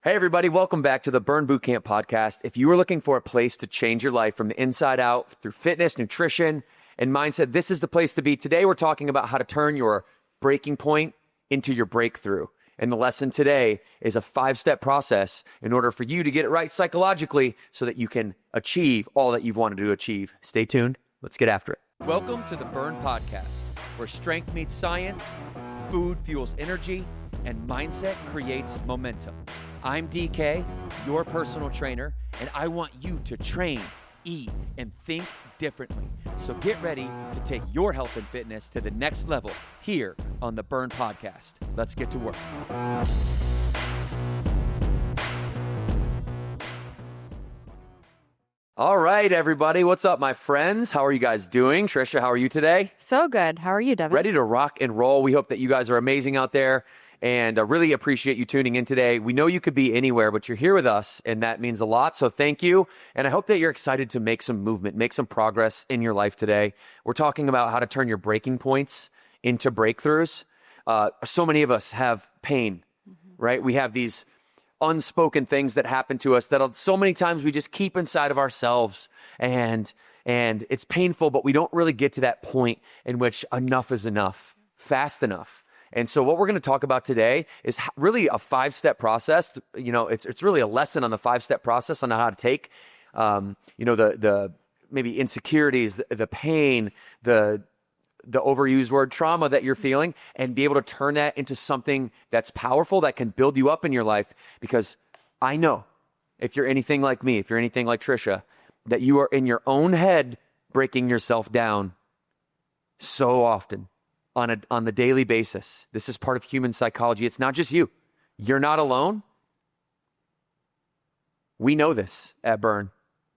Hey everybody, welcome back to the Burn Bootcamp podcast. If you are looking for a place to change your life from the inside out through fitness, nutrition, and mindset, this is the place to be. Today we're talking about how to turn your breaking point into your breakthrough. And the lesson today is a 5-step process in order for you to get it right psychologically so that you can achieve all that you've wanted to achieve. Stay tuned. Let's get after it. Welcome to the Burn Podcast, where strength meets science, food fuels energy, and mindset creates momentum. I'm DK, your personal trainer, and I want you to train, eat, and think differently. So get ready to take your health and fitness to the next level here on the Burn Podcast. Let's get to work. All right, everybody. What's up, my friends? How are you guys doing? Trisha, how are you today? So good. How are you, Devan? Ready to rock and roll. We hope that you guys are amazing out there. And I really appreciate you tuning in today. We know you could be anywhere, but you're here with us, and that means a lot. So thank you. And I hope that you're excited to make some movement, make some progress in your life today. We're talking about how to turn your breaking points into breakthroughs. So many of us have pain, right? We have these unspoken things that happen to us that so many times we just keep inside of ourselves. And it's painful, but we don't really get to that point in which enough is enough, fast enough. And so what we're going to talk about today is really a 5-step process. You know, it's really a lesson on the 5-step process on how to take, the maybe insecurities, the pain, the overused word trauma that you're feeling, and be able to turn that into something that's powerful, that can build you up in your life. Because I know if you're anything like me, if you're anything like Trisha, that you are in your own head breaking yourself down so often. On the daily basis. This is part of human psychology. It's not just you. You're not alone. We know this at Burn,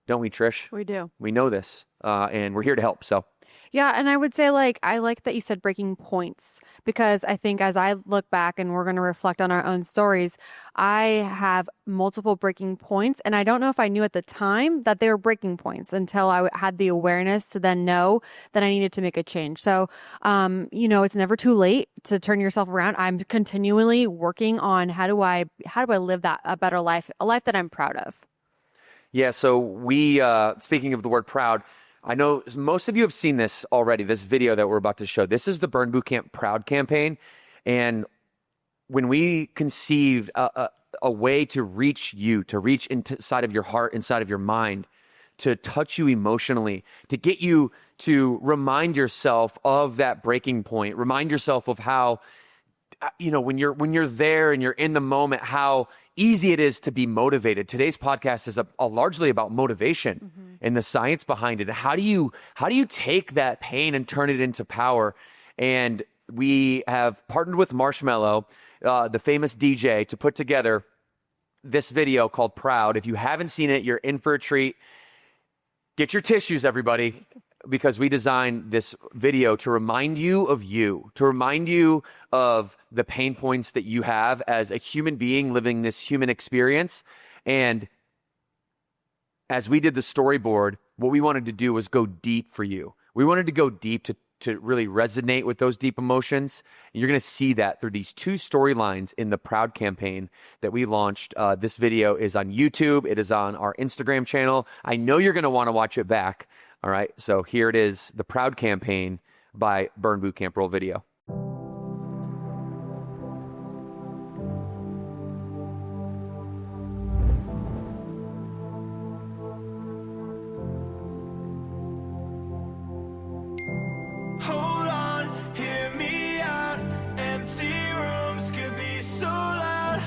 don't we, Trish? We do. We know this, and we're here to help. So, yeah, and I would say, I like that you said breaking points, because I think as I look back and we're going to reflect on our own stories, I have multiple breaking points, and I don't know if I knew at the time that they were breaking points until I had the awareness to then know that I needed to make a change. So, it's never too late to turn yourself around. I'm continually working on how do I live a better life, a life that I'm proud of. Yeah. So we, speaking of the word proud, I know most of you have seen this already, this video that we're about to show. This is the Burn Bootcamp Proud campaign. And when we conceived a way to reach you, to reach inside of your heart, inside of your mind, to touch you emotionally, to get you to remind yourself of that breaking point, remind yourself of how, when you're there and you're in the moment, how easy it is to be motivated. Today's podcast is largely about motivation and the science behind it. How do you take that pain and turn it into power? And we have partnered with Marshmello, the famous DJ, to put together this video called Proud. If you haven't seen it, you're in for a treat. Get your tissues, everybody, because we designed this video to remind you, to remind you of the pain points that you have as a human being living this human experience. And as we did the storyboard, what we wanted to do was go deep for you. We wanted to go deep to really resonate with those deep emotions. And you're going to see that through these 2 storylines in the Proud campaign that we launched. This video is on YouTube. It is on our Instagram channel. I know you're going to want to watch it back. All right, so here it is, the Proud campaign by Burn Bootcamp. Roll video. Hold on, hear me out. Empty rooms could be so loud.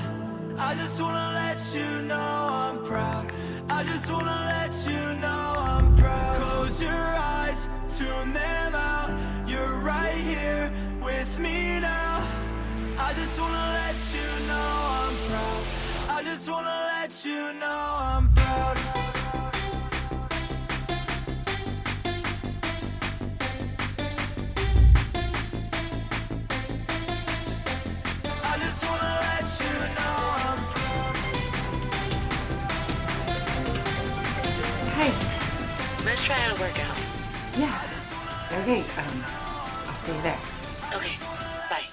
I just wanna let you know I'm proud. I just wanna let you know I'm proud. Close your eyes, tune them out. You're right here with me now. I just wanna let you know I'm proud. I just wanna let you know I'm proud. I just wanna let you know I'm proud. Hey, let's try out a workout. Yeah. Okay. I'll see you there. Okay, bye.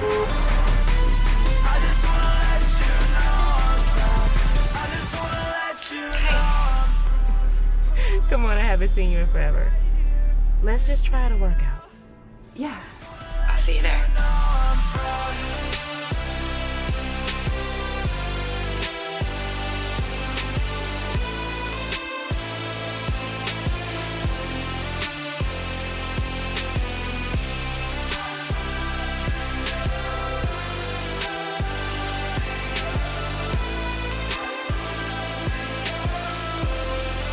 I just wanna let you know I'm proud. I just wanna let you know I'm Come on, I haven't seen you in forever. Let's just try to work out. Yeah. I'll see you there.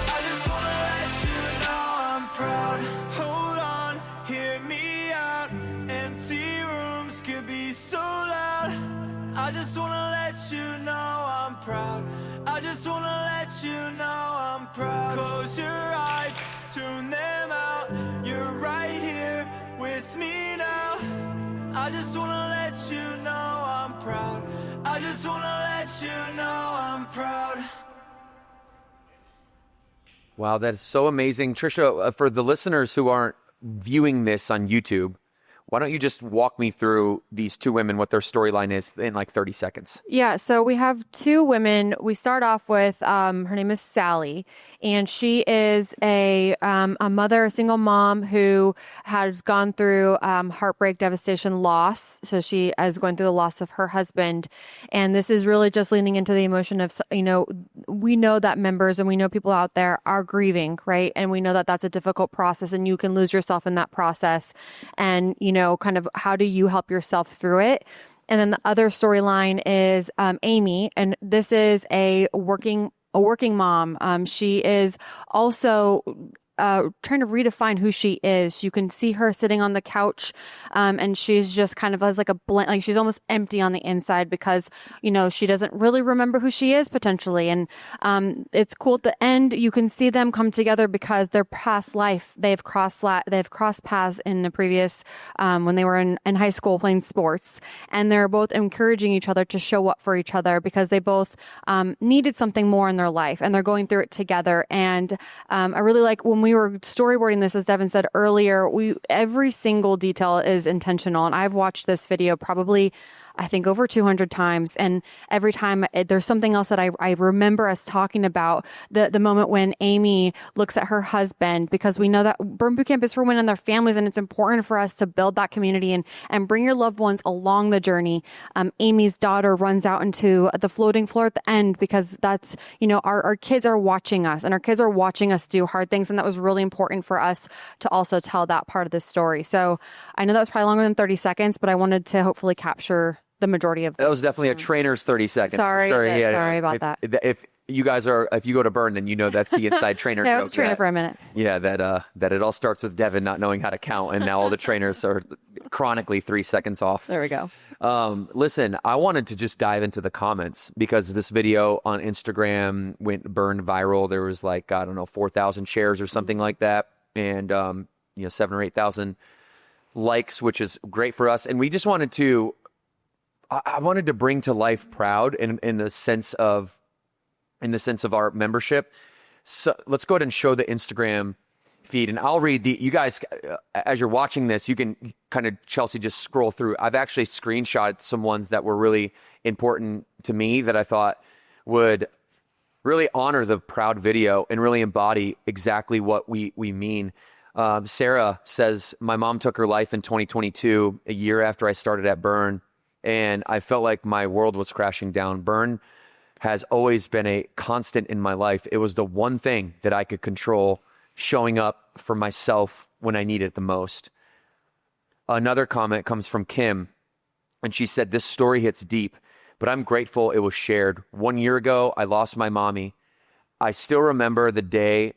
I just wanna let you know I'm proud. Hold on, hear me out. Empty rooms could be so loud. I just wanna let you know I'm proud. I just wanna let you know I'm proud. Close your eyes, tune them out. You're right here with me now. I just wanna let you know I'm proud. I just wanna let you know I'm proud. Wow, that is so amazing. Trisha, for the listeners who aren't viewing this on YouTube, why don't you just walk me through these two women, what their storyline is in like 30 seconds? Yeah, so we have two women. We start off with her name is Sally, and she is a mother, a single mom who has gone through heartbreak, devastation, loss. So she is going through the loss of her husband, and this is really just leaning into the emotion of we know that members and we know people out there are grieving, right? And we know that that's a difficult process, and you can lose yourself in that process, and kind of how do you help yourself through it? And then the other storyline is Amy, and this is a working mom. She is also trying to redefine who she is. You can see her sitting on the couch, and she's just kind of has like a blank, like she's almost empty on the inside because she doesn't really remember who she is potentially. And it's cool at the end. You can see them come together because their past life they've crossed paths in the previous when they were in high school playing sports, and they're both encouraging each other to show up for each other because they both needed something more in their life, and they're going through it together. And I really like when we were storyboarding this, as Devan said earlier, every single detail is intentional. And I've watched this video probably, I think, over 200 times. And every time there's something else that I remember us talking about, the moment when Amy looks at her husband, because we know that Burn Boot Camp is for women and their families, and it's important for us to build that community and bring your loved ones along the journey. Amy's daughter runs out into the floating floor at the end because that's, our kids are watching us, and our kids are watching us do hard things. And that was really important for us to also tell that part of the story. So I know that was probably longer than 30 seconds, but I wanted to hopefully capture the majority of that. Was definitely a trainer's 30 seconds. Sorry, sorry about that. If you go to Burn, then that's the inside trainer. Yeah, I was a trainer for a minute. Yeah, that it all starts with Devan not knowing how to count, and now all the trainers are chronically 3 seconds off. There we go. Listen, I wanted to just dive into the comments because this video on Instagram burned viral. There was 4,000 shares or something like that, and 7,000 or 8,000 likes, which is great for us. And we just wanted to. I wanted to bring to life Proud in the sense of our membership. So let's go ahead and show the Instagram feed, and I'll read you guys as you're watching this. You can kind of, Chelsea, just scroll through. I've actually screenshotted some ones that were really important to me that I thought would really honor the Proud video and really embody exactly what we mean. Sarah says, my mom took her life in 2022, a year after I started at Burn, and I felt like my world was crashing down. Burn has always been a constant in my life. It was the one thing that I could control, showing up for myself when I needed it the most. Another comment comes from Kim, and she said, this story hits deep, but I'm grateful it was shared. 1 year ago, I lost my mommy. I still remember the day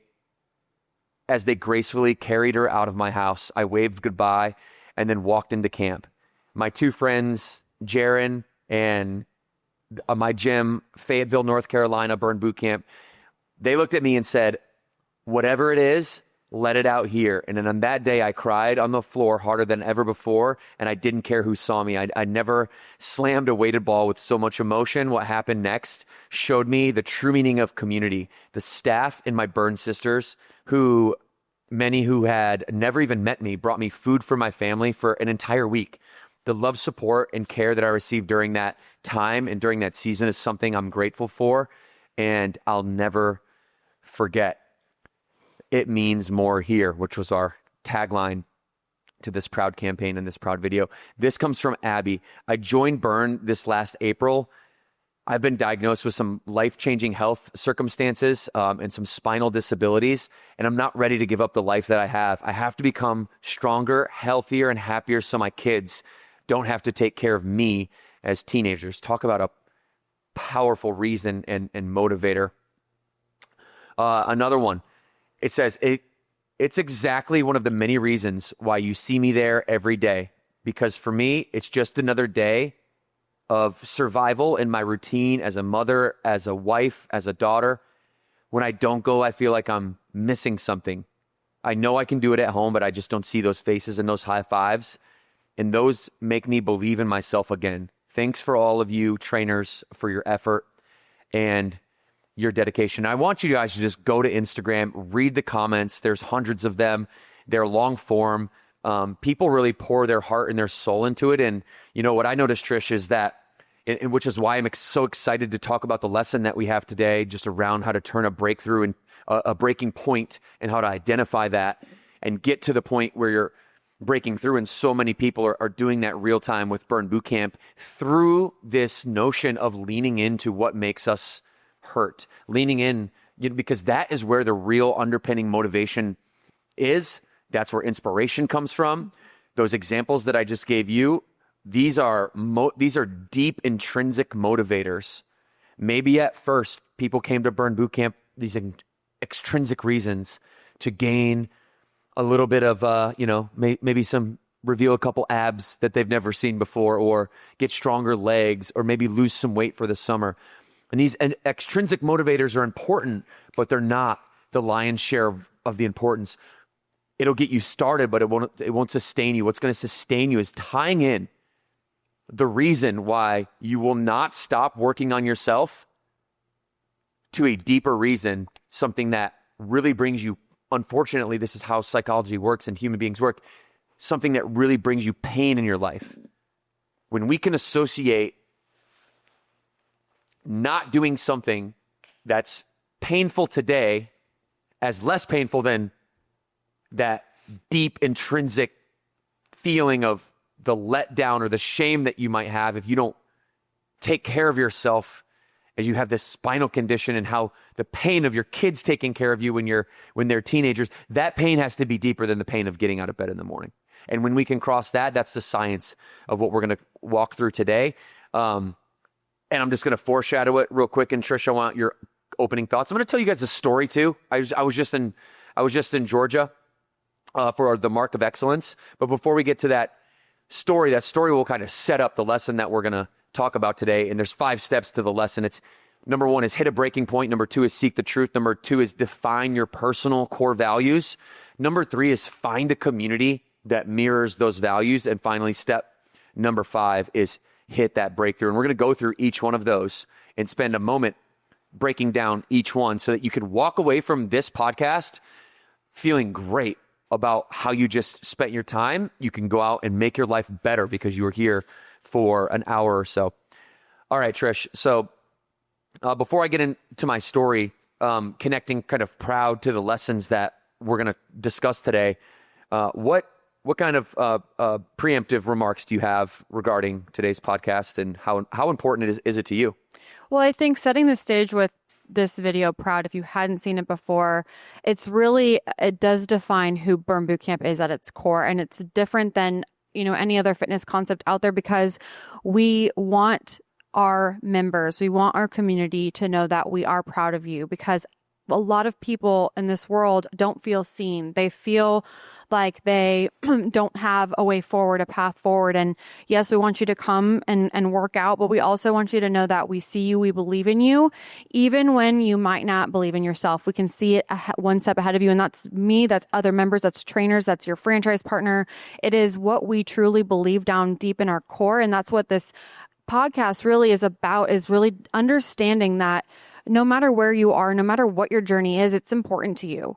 as they gracefully carried her out of my house. I waved goodbye and then walked into camp. My two friends, Jaron and my gym, Fayetteville, North Carolina, Burn Boot Camp, they looked at me and said, whatever it is, let it out here. And then on that day, I cried on the floor harder than ever before, and I didn't care who saw me. I never slammed a weighted ball with so much emotion. What happened next showed me the true meaning of community. The staff and my Burn sisters, many who had never even met me, brought me food for my family for an entire week. the love, support, and care that I received during that time and during that season is something I'm grateful for, and I'll never forget. It means more here, which was our tagline to this Proud campaign and this Proud video. This comes from Abby. I joined Burn this last April. I've been diagnosed with some life-changing health circumstances and some spinal disabilities, and I'm not ready to give up the life that I have. I have to become stronger, healthier, and happier so my kids don't have to take care of me as teenagers. Talk about a powerful reason and motivator. Another one, it says, it's exactly one of the many reasons why you see me there every day, because for me, it's just another day of survival in my routine as a mother, as a wife, as a daughter. When I don't go, I feel like I'm missing something. I know I can do it at home, but I just don't see those faces and those high fives. And those make me believe in myself again. Thanks for all of you trainers for your effort and your dedication. I want you guys to just go to Instagram, read the comments. There's hundreds of them. They're long form. People really pour their heart and their soul into it. And you know what I noticed, Trish, is that, and which is why I'm so excited to talk about the lesson that we have today, just around how to turn a breakthrough and a breaking point and how to identify that and get to the point where you're breaking through. And so many people are doing that real time with Burn Bootcamp through this notion of leaning into what makes us hurt, leaning in, because that is where the real underpinning motivation is. That's where inspiration comes from. Those examples that I just gave you, these are deep intrinsic motivators. Maybe at first people came to Burn Bootcamp, these extrinsic reasons to gain a little bit of, maybe reveal a couple abs that they've never seen before, or get stronger legs, or maybe lose some weight for the summer. And these extrinsic motivators are important, but they're not the lion's share of the importance. It'll get you started, but it won't sustain you. What's going to sustain you is tying in the reason why you will not stop working on yourself to a deeper reason, something that really brings you, unfortunately, this is how psychology works and human beings work, something that really brings you pain in your life. When we can associate not doing something that's painful today as less painful than that deep intrinsic feeling of the letdown or the shame that you might have if you don't take care of yourself, as you have this spinal condition, and how the pain of your kids taking care of you when they're teenagers, that pain has to be deeper than the pain of getting out of bed in the morning. And when we can cross that, that's the science of what we're going to walk through today. And I'm just going to foreshadow it real quick. And Trish, I want your opening thoughts. I'm going to tell you guys a story too. I was just in Georgia for the Mark of Excellence. But before we get to that story will kind of set up the lesson that we're going to talk about today. And there's 5 steps to the lesson. It's number 1 is hit a breaking point. Number 2 is seek the truth. Number 2 is define your personal core values. Number 3 is find a community that mirrors those values. And finally, step number 5 is hit that breakthrough. And we're going to go through each one of those and spend a moment breaking down each one so that you can walk away from this podcast feeling great about how you just spent your time. You can go out and make your life better because you were here for an hour or so. All right, Trish. So before I get into my story, connecting kind of Proud to the lessons that we're going to discuss today, what kind of preemptive remarks do you have regarding today's podcast, and how important is it to you? Well, I think setting the stage with this video, Proud, if you hadn't seen it before, it does define who Burn Bootcamp is at its core. And it's different than, any other fitness concept out there, because we want our members, we want our community to know that we are proud of you, because a lot of people in this world don't feel seen. They feel like they don't have a way forward, a path forward. And yes, we want you to come and work out, but we also want you to know that we see you, we believe in you, even when you might not believe in yourself. We can see it one step ahead of you. And that's me, that's other members, that's trainers, that's your franchise partner. It is what we truly believe down deep in our core. And that's what this podcast really is about, is really understanding that no matter where you are, no matter what your journey is, it's important to you.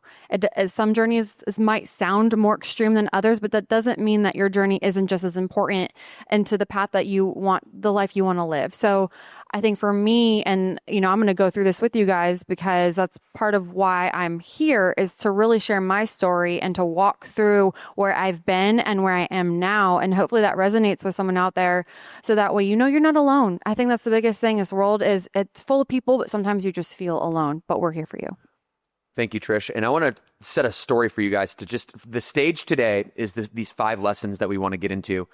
Some journeys might sound more extreme than others, but that doesn't mean that your journey isn't just as important and to the path that you want, the life you want to live. So I think for me, and I'm going to go through this with you guys because that's part of why I'm here, is to really share my story and to walk through where I've been and where I am now. And hopefully that resonates with someone out there. So that way, you're not alone. I think that's the biggest thing. This world it's full of people, but sometimes you just feel alone, but we're here for you. Thank you, Trish. And I want to set a story for you guys to the stage today is these 5 lessons that we want to get into.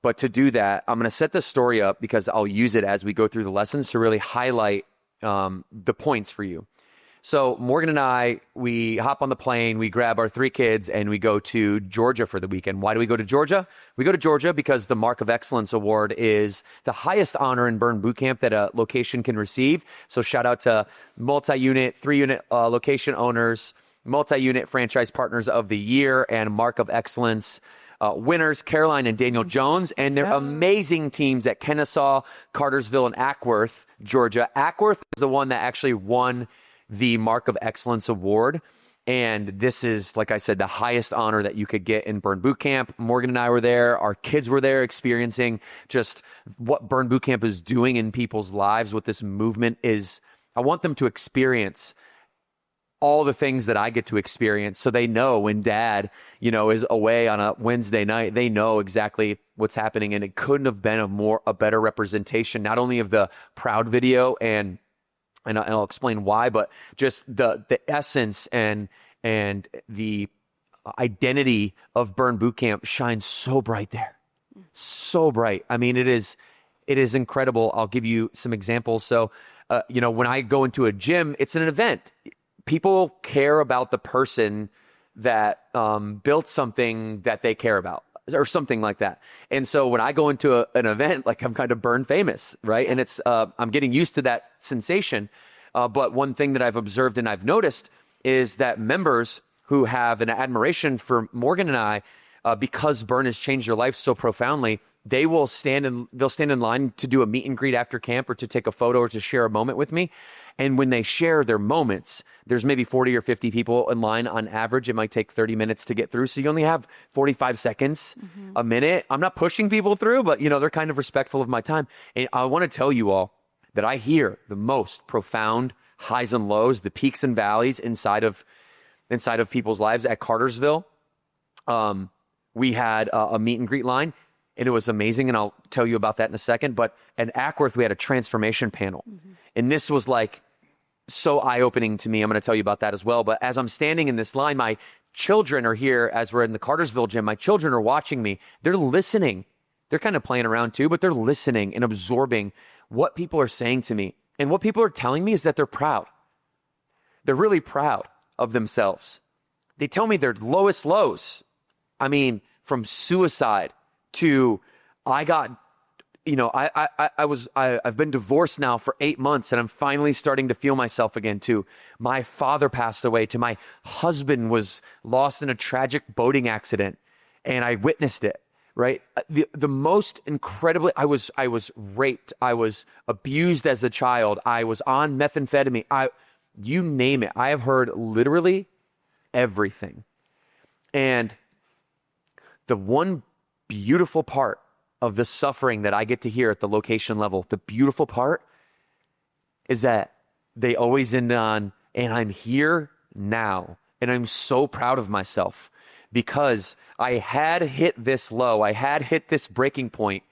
But to do that, I'm going to set the story up because I'll use it as we go through the lessons to really highlight the points for you. So Morgan and I, we hop on the plane, we grab our 3 kids, and we go to Georgia for the weekend. Why do we go to Georgia? We go to Georgia because the Mark of Excellence Award is the highest honor in Burn Bootcamp that a location can receive. So shout out to multi-unit, 3-unit location owners, multi-unit franchise partners of the year, and Mark of Excellence winners, Caroline and Daniel Jones, and their amazing teams at Kennesaw, Cartersville, and Ackworth, Georgia. Ackworth is the one that actually won the Mark of Excellence Award. And this is, like I said, the highest honor that you could get in Burn Bootcamp. Morgan and I were there. Our kids were there experiencing just what Burn Bootcamp is doing in people's lives, what this movement is. I want them to experience all the things that I get to experience so they know when dad, is away on a Wednesday night, they know exactly what's happening. And it couldn't have been a better representation, not only of the Proud video and I'll explain why, but just the essence and the identity of Burn Bootcamp shines so bright there. So bright. I mean, it is incredible. I'll give you some examples. So, when I go into a gym, it's an event. People care about the person that built something that they care about, or something like that. And so when I go into an event, like I'm kind of Burn famous, right? And it's I'm getting used to that sensation. But one thing that I've observed and I've noticed is that members who have an admiration for Morgan and I, because Burn has changed their life so profoundly, they'll stand in line to do a meet and greet after camp or to take a photo or to share a moment with me. And when they share their moments, there's maybe 40 or 50 people in line on average. It might take 30 minutes to get through. So you only have 45 seconds, a minute. I'm not pushing people through, but they're kind of respectful of my time. And I want to tell you all that I hear the most profound highs and lows, the peaks and valleys inside of people's lives. At Cartersville, we had a meet and greet line, and it was amazing. And I'll tell you about that in a second. But at Ackworth, we had a transformation panel. And this was like so eye-opening to me. I'm going to tell you about that as well. But as I'm standing in this line, my children are here as we're in the Cartersville gym. My children are watching me. They're listening. They're kind of playing around too, but they're listening and absorbing what people are saying to me. And what people are telling me is that they're proud. They're really proud of themselves. They tell me their lowest lows. I mean, from suicide to I've been divorced now for 8 months and I'm finally starting to feel myself again, to my father passed away, to my husband was lost in a tragic boating accident and I witnessed it, right? The most incredibly, I was raped. I was abused as a child. I was on methamphetamine. You name it. I have heard literally everything. And the one beautiful part of the suffering that I get to hear at the location level, the beautiful part is that they always end on, and I'm here now. And I'm so proud of myself because I had hit this low. I had hit this breaking point.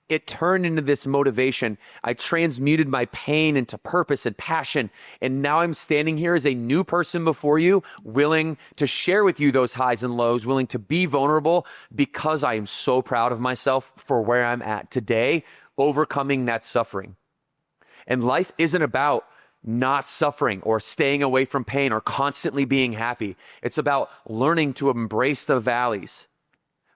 It turned into this motivation. I transmuted my pain into purpose and passion. And now I'm standing here as a new person before you, willing to share with you those highs and lows, willing to be vulnerable because I am so proud of myself for where I'm at today, overcoming that suffering. And life isn't about not suffering or staying away from pain or constantly being happy. It's about learning to embrace the valleys,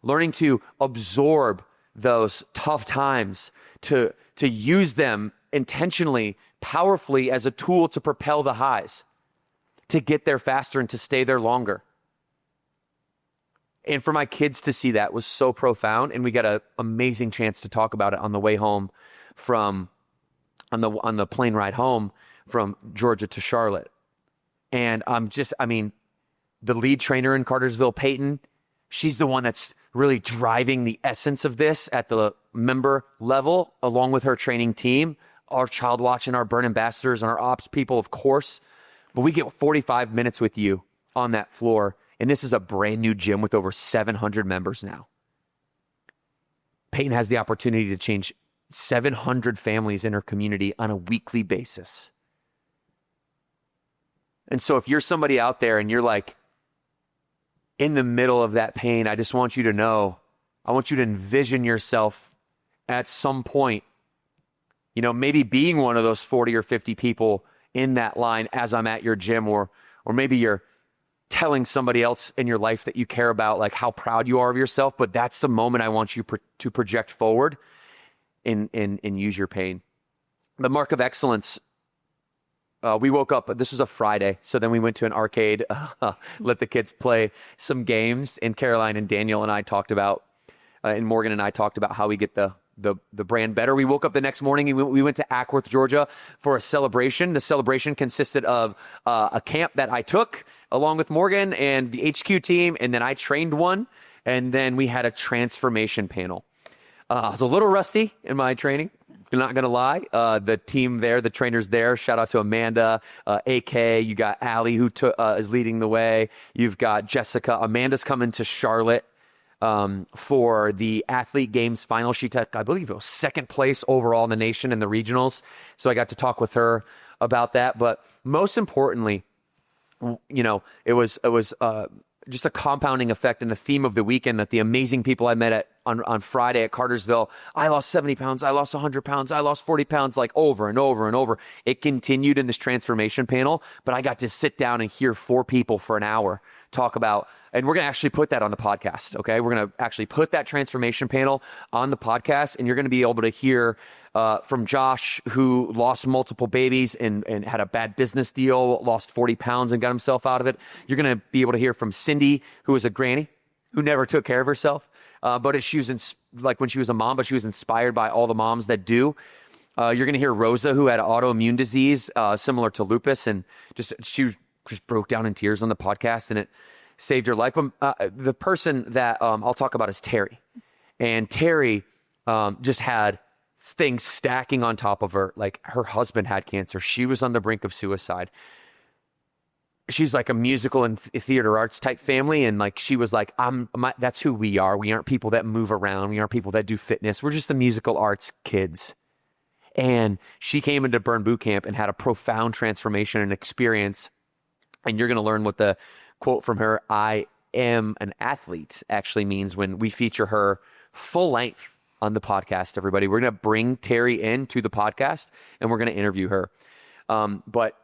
learning to absorb those tough times, to use them intentionally, powerfully as a tool to propel the highs, to get there faster and to stay there longer. And for my kids to see that was so profound, and we got an amazing chance to talk about it on the way home on the plane ride home from Georgia to Charlotte. And the lead trainer in Cartersville, Peyton, she's the one that's really driving the essence of this at the member level, along with her training team, our Child Watch and our Burn ambassadors and our ops people, of course. But we get 45 minutes with you on that floor. And this is a brand new gym with over 700 members now. Peyton has the opportunity to change 700 families in her community on a weekly basis. And so if you're somebody out there and you're like in the middle of that pain, I just want you to know, I want you to envision yourself at some point, maybe being one of those 40 or 50 people in that line as I'm at your gym, or maybe you're telling somebody else in your life that you care about, like how proud you are of yourself. But that's the moment I want you to project forward and use your pain. The mark of excellence. We woke up, this was a Friday. So then we went to an arcade, let the kids play some games. And Caroline and Daniel and I talked about, and Morgan and I talked about how we get the brand better. We woke up the next morning and we went to Ackworth, Georgia for a celebration. The celebration consisted of a camp that I took along with Morgan and the HQ team. And then I trained one. And then we had a transformation panel. I was a little rusty in my training. I'm not going to lie. The team there, the trainers there, shout out to Amanda, AK. You got Allie who is leading the way. You've got Jessica. Amanda's coming to Charlotte for the Athlete Games final. She took, I believe it was second place overall in the nation in the regionals. So I got to talk with her about that. But most importantly, it was just a compounding effect and the theme of the weekend that the amazing people I met on Friday at Cartersville, I lost 70 pounds, I lost 100 pounds, I lost 40 pounds, like over and over and over. It continued in this transformation panel, but I got to sit down and hear 4 people for an hour talk about, and we're going to actually put that on the podcast, okay? We're going to actually put that transformation panel on the podcast, and you're going to be able to hear from Josh, who lost multiple babies and had a bad business deal, lost 40 pounds and got himself out of it. You're going to be able to hear from Cindy, who was a granny who never took care of herself. But she was like when she was a mom, but she was inspired by all the moms that do. You're going to hear Rosa, who had autoimmune disease similar to lupus, and she just broke down in tears on the podcast, and it saved her life. The person that I'll talk about is Terry, and Terry just had things stacking on top of her. Like her husband had cancer. She was on the brink of suicide. She's like a musical and theater arts type family. And like, she was like, that's who we are. We aren't people that move around. We aren't people that do fitness. We're just the musical arts kids. And she came into Burn Boot Camp and had a profound transformation and experience. And you're going to learn what the quote from her, "I am an athlete," actually means when we feature her full length on the podcast, everybody. We're going to bring Terry into the podcast and we're going to interview her. But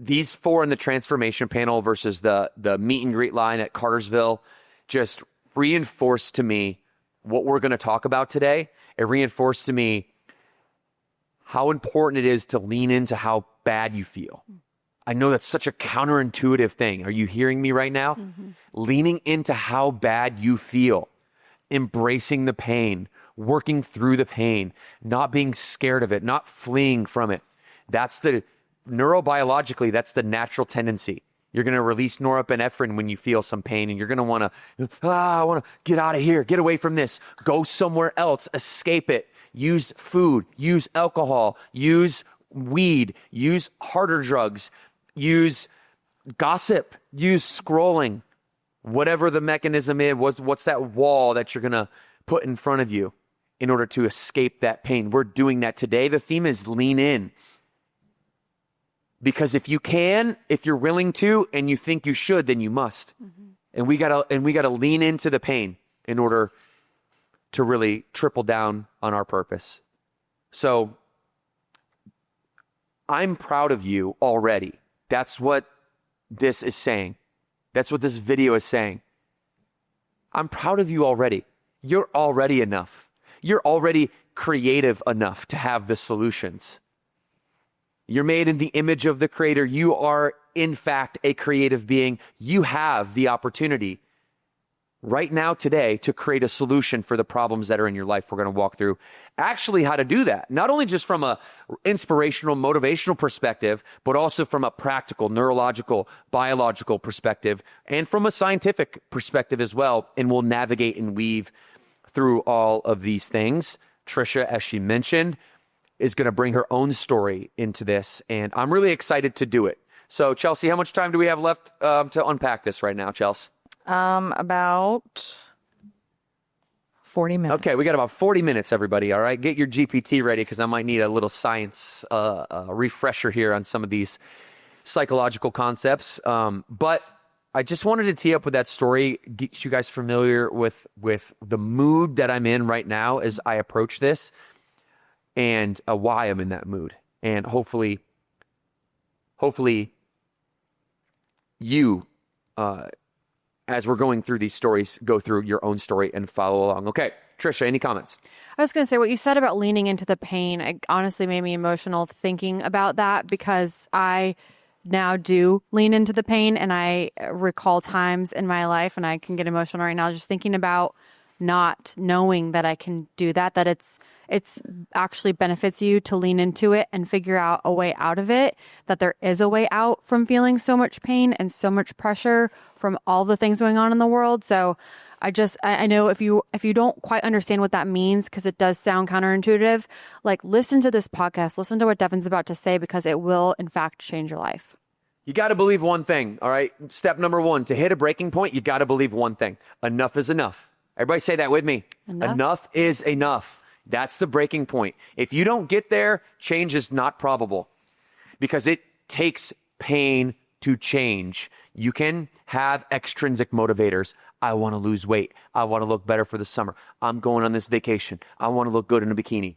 these 4 in the transformation panel versus the meet and greet line at Cartersville just reinforced to me what we're going to talk about today. It reinforced to me how important it is to lean into how bad you feel. I know that's such a counterintuitive thing. Are you hearing me right now? Mm-hmm. Leaning into how bad you feel, embracing the pain, working through the pain, not being scared of it, not fleeing from it. That's neurobiologically, that's the natural tendency. You're going to release norepinephrine when you feel some pain, and you're going to want to, I want to get out of here, get away from this, go somewhere else, escape it, use food, use alcohol, use weed, use harder drugs, use gossip, use scrolling, whatever the mechanism is. What's that wall that you're going to put in front of you in order to escape that pain? We're doing that today. The theme is lean in. Because if you can, if you're willing to, and you think you should, then you must. Mm-hmm. And we gotta lean into the pain in order to really triple down on our purpose. So I'm proud of you already. That's what this is saying. That's what this video is saying. I'm proud of you already. You're already enough. You're already creative enough to have the solutions. You're made in the image of the Creator. You are, in fact, a creative being. You have the opportunity right now today to create a solution for the problems that are in your life. We're going to walk through actually how to do that, not only just from a inspirational, motivational perspective, but also from a practical, neurological, biological perspective, and from a scientific perspective as well. And we'll navigate and weave through all of these things. Trisha, as she mentioned, is going to bring her own story into this, and I'm really excited to do it. So, Chelsea, how much time do we have left to unpack this right now, Chelsea? About 40 minutes. Okay, we got about 40 minutes, everybody. All right, get your GPT ready because I might need a little science refresher here on some of these psychological concepts. But I just wanted to tee up with that story, get you guys familiar with the mood that I'm in right now as I approach this, and why I'm in that mood, and hopefully you. As we're going through these stories, go through your own story and follow along. Okay, Trisha, any comments? I was going to say what you said about leaning into the pain. It honestly made me emotional thinking about that because I now do lean into the pain, and I recall times in my life, and I can get emotional right now just thinking about not knowing that I can do that, that it's actually benefits you to lean into it and figure out a way out of it, that there is a way out from feeling so much pain and so much pressure from all the things going on in the world. So I know if you don't quite understand what that means, because it does sound counterintuitive, like listen to this podcast, listen to what Devan's about to say, because it will in fact change your life. You got to believe one thing, all right? Step number one, to hit a breaking point, you got to believe one thing. Enough is enough. Everybody say that with me. Enough is enough. That's the breaking point. If you don't get there, change is not probable because it takes pain to change. You can have extrinsic motivators. I want to lose weight. I want to look better for the summer. I'm going on this vacation. I want to look good in a bikini.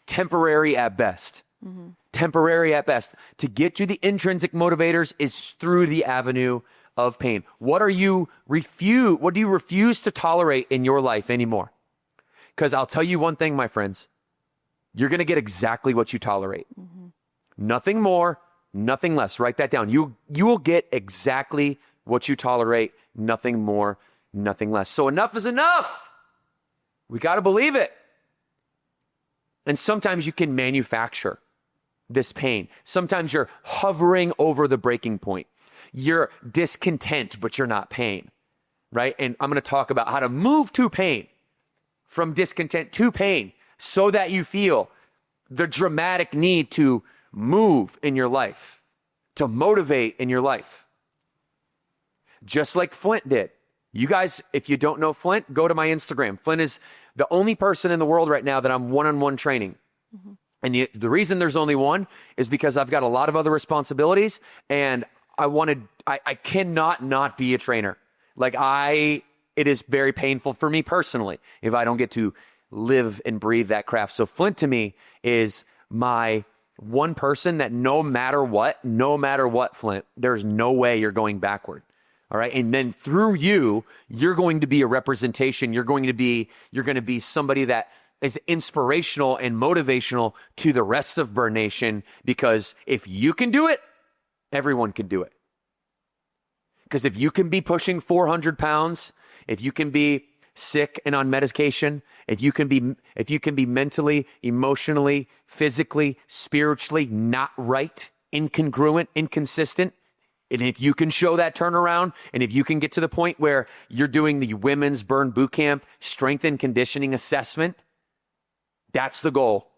Temporary at best. Mm-hmm. Temporary at best. To get to the intrinsic motivators is through the avenue of pain. What do you refuse to tolerate in your life anymore? Because I'll tell you one thing, my friends, you're going to get exactly what you tolerate. Mm-hmm. Nothing more, nothing less. Write that down. You will get exactly what you tolerate, nothing more, nothing less. So enough is enough. We got to believe it. And sometimes you can manufacture this pain. Sometimes you're hovering over the breaking point. You're discontent, but you're not pain, right? And I'm going to talk about how to move to pain, from discontent to pain, so that you feel the dramatic need to move in your life, to motivate in your life. Just like Flint did. You guys, if you don't know Flint, go to my Instagram. Flint is the only person in the world right now that I'm one-on-one training. Mm-hmm. And the reason there's only one is because I've got a lot of other responsibilities, and I cannot not be a trainer. It is very painful for me personally if I don't get to live and breathe that craft. So Flint to me is my one person that no matter what, Flint, there's no way you're going backward. All right. And then through you're going to be a representation. You're going to be somebody that is inspirational and motivational to the rest of Burn Nation, because if you can do it, everyone can do it. Because if you can be pushing 400 pounds, if you can be sick and on medication, if you can be mentally, emotionally, physically, spiritually not right, incongruent, inconsistent, and if you can show that turnaround, and if you can get to the point where you're doing the women's Burn Bootcamp strength and conditioning assessment, that's the goal.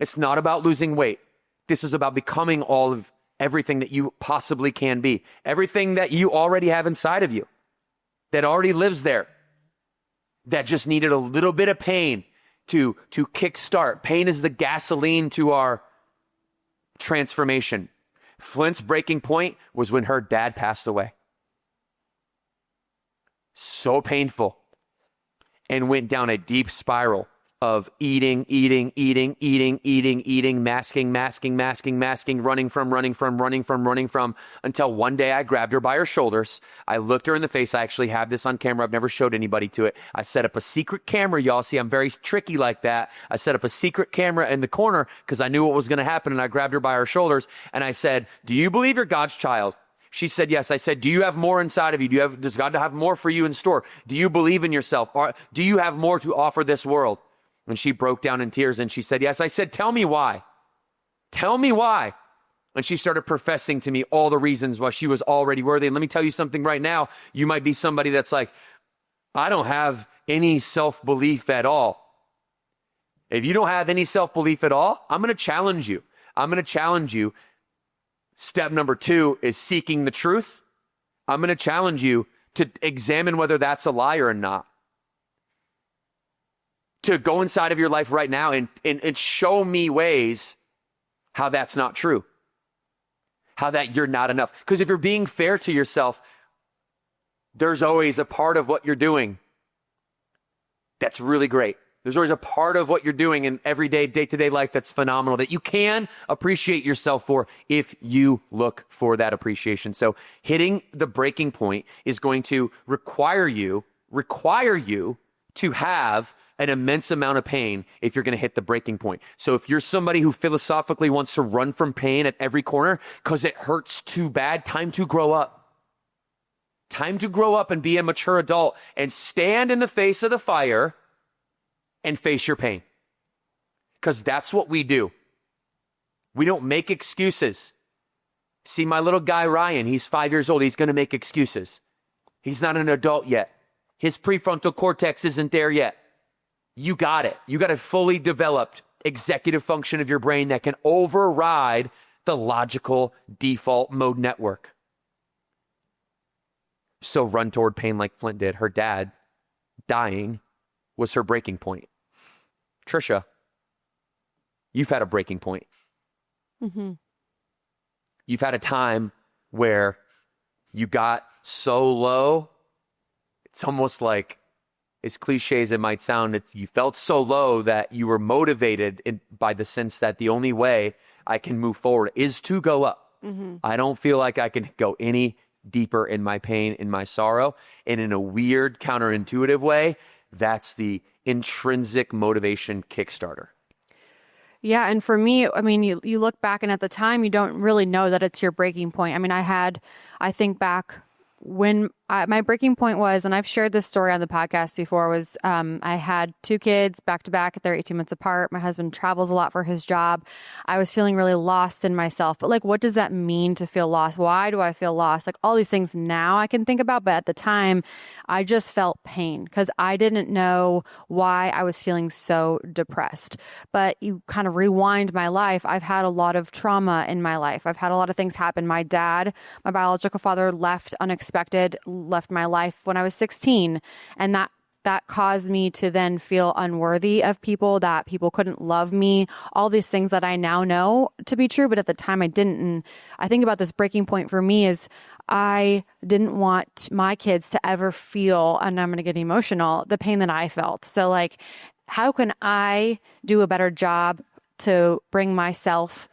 It's not about losing weight. This is about becoming all of everything that you possibly can be. Everything that you already have inside of you, that already lives there, that just needed a little bit of pain to kickstart. Pain is the gasoline to our transformation. Flint's breaking point was when her dad passed away. So painful. And went down a deep spiral of eating, masking, running from, until one day I grabbed her by her shoulders. I looked her in the face. I actually have this on camera. I've never showed anybody to it. I set up a secret camera. Y'all see, I'm very tricky like that. I set up a secret camera in the corner because I knew what was going to happen. And I grabbed her by her shoulders and I said, "Do you believe you're God's child? She said, yes. I said, do you have more inside of you? Does God have more for you in store? Do you believe in yourself? Or do you have more to offer this world? And she broke down in tears and she said, yes. I said, tell me why. Tell me why. And she started professing to me all the reasons why she was already worthy. And let me tell you something right now. You might be somebody that's like, I don't have any self-belief at all. If you don't have any self-belief at all, I'm going to challenge you. I'm going to challenge you. Step number 2 is seeking the truth. I'm going to challenge you to examine whether that's a liar or not. To go inside of your life right now and show me ways how that's not true. How that you're not enough. Because if you're being fair to yourself, there's always a part of what you're doing that's really great. There's always a part of what you're doing in everyday, day-to-day life that's phenomenal, that you can appreciate yourself for if you look for that appreciation. So hitting the breaking point is going to require you to have an immense amount of pain if you're going to hit the breaking point. So if you're somebody who philosophically wants to run from pain at every corner because it hurts too bad, time to grow up. Time to grow up and be a mature adult and stand in the face of the fire and face your pain. Because that's what we do. We don't make excuses. See, my little guy, Ryan, he's 5 years old. He's going to make excuses. He's not an adult yet. His prefrontal cortex isn't there yet. You got it. You got a fully developed executive function of your brain that can override the logical default mode network. So run toward pain like Flint did. Her dad dying was her breaking point. Trisha, you've had a breaking point. Mm-hmm. You've had a time where you got so low, it's almost like, as cliche as it might sound, you felt so low that you were motivated by the sense that the only way I can move forward is to go up. Mm-hmm. I don't feel like I can go any deeper in my pain, in my sorrow. And in a weird, counterintuitive way, that's the intrinsic motivation kickstarter. Yeah. And for me, I mean, you look back and at the time, you don't really know that it's your breaking point. I mean, I think back when my breaking point was, and I've shared this story on the podcast before, was I had 2 kids back to back. They're 18 months apart. My husband travels a lot for his job. I was feeling really lost in myself. But like, what does that mean to feel lost? Why do I feel lost? Like all these things now I can think about. But at the time, I just felt pain because I didn't know why I was feeling so depressed. But you kind of rewind my life. I've had a lot of trauma in my life. I've had a lot of things happen. My dad, my biological father, left my life when I was 16. And that caused me to then feel unworthy of people, that people couldn't love me, all these things that I now know to be true. But at the time I didn't. And I think about this breaking point for me is I didn't want my kids to ever feel, and I'm going to get emotional, the pain that I felt. So like, how can I do a better job to bring myself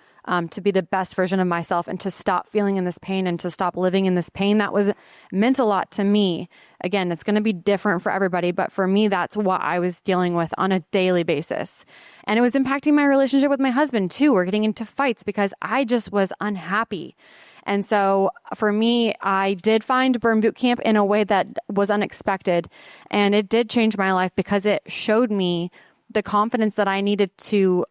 to be the best version of myself and to stop feeling in this pain and to stop living in this pain that meant a lot to me. Again, it's going to be different for everybody, but for me, that's what I was dealing with on a daily basis. And it was impacting my relationship with my husband too. We're getting into fights because I just was unhappy. And so for me, I did find Burn Boot Camp in a way that was unexpected. And it did change my life because it showed me the confidence that I needed to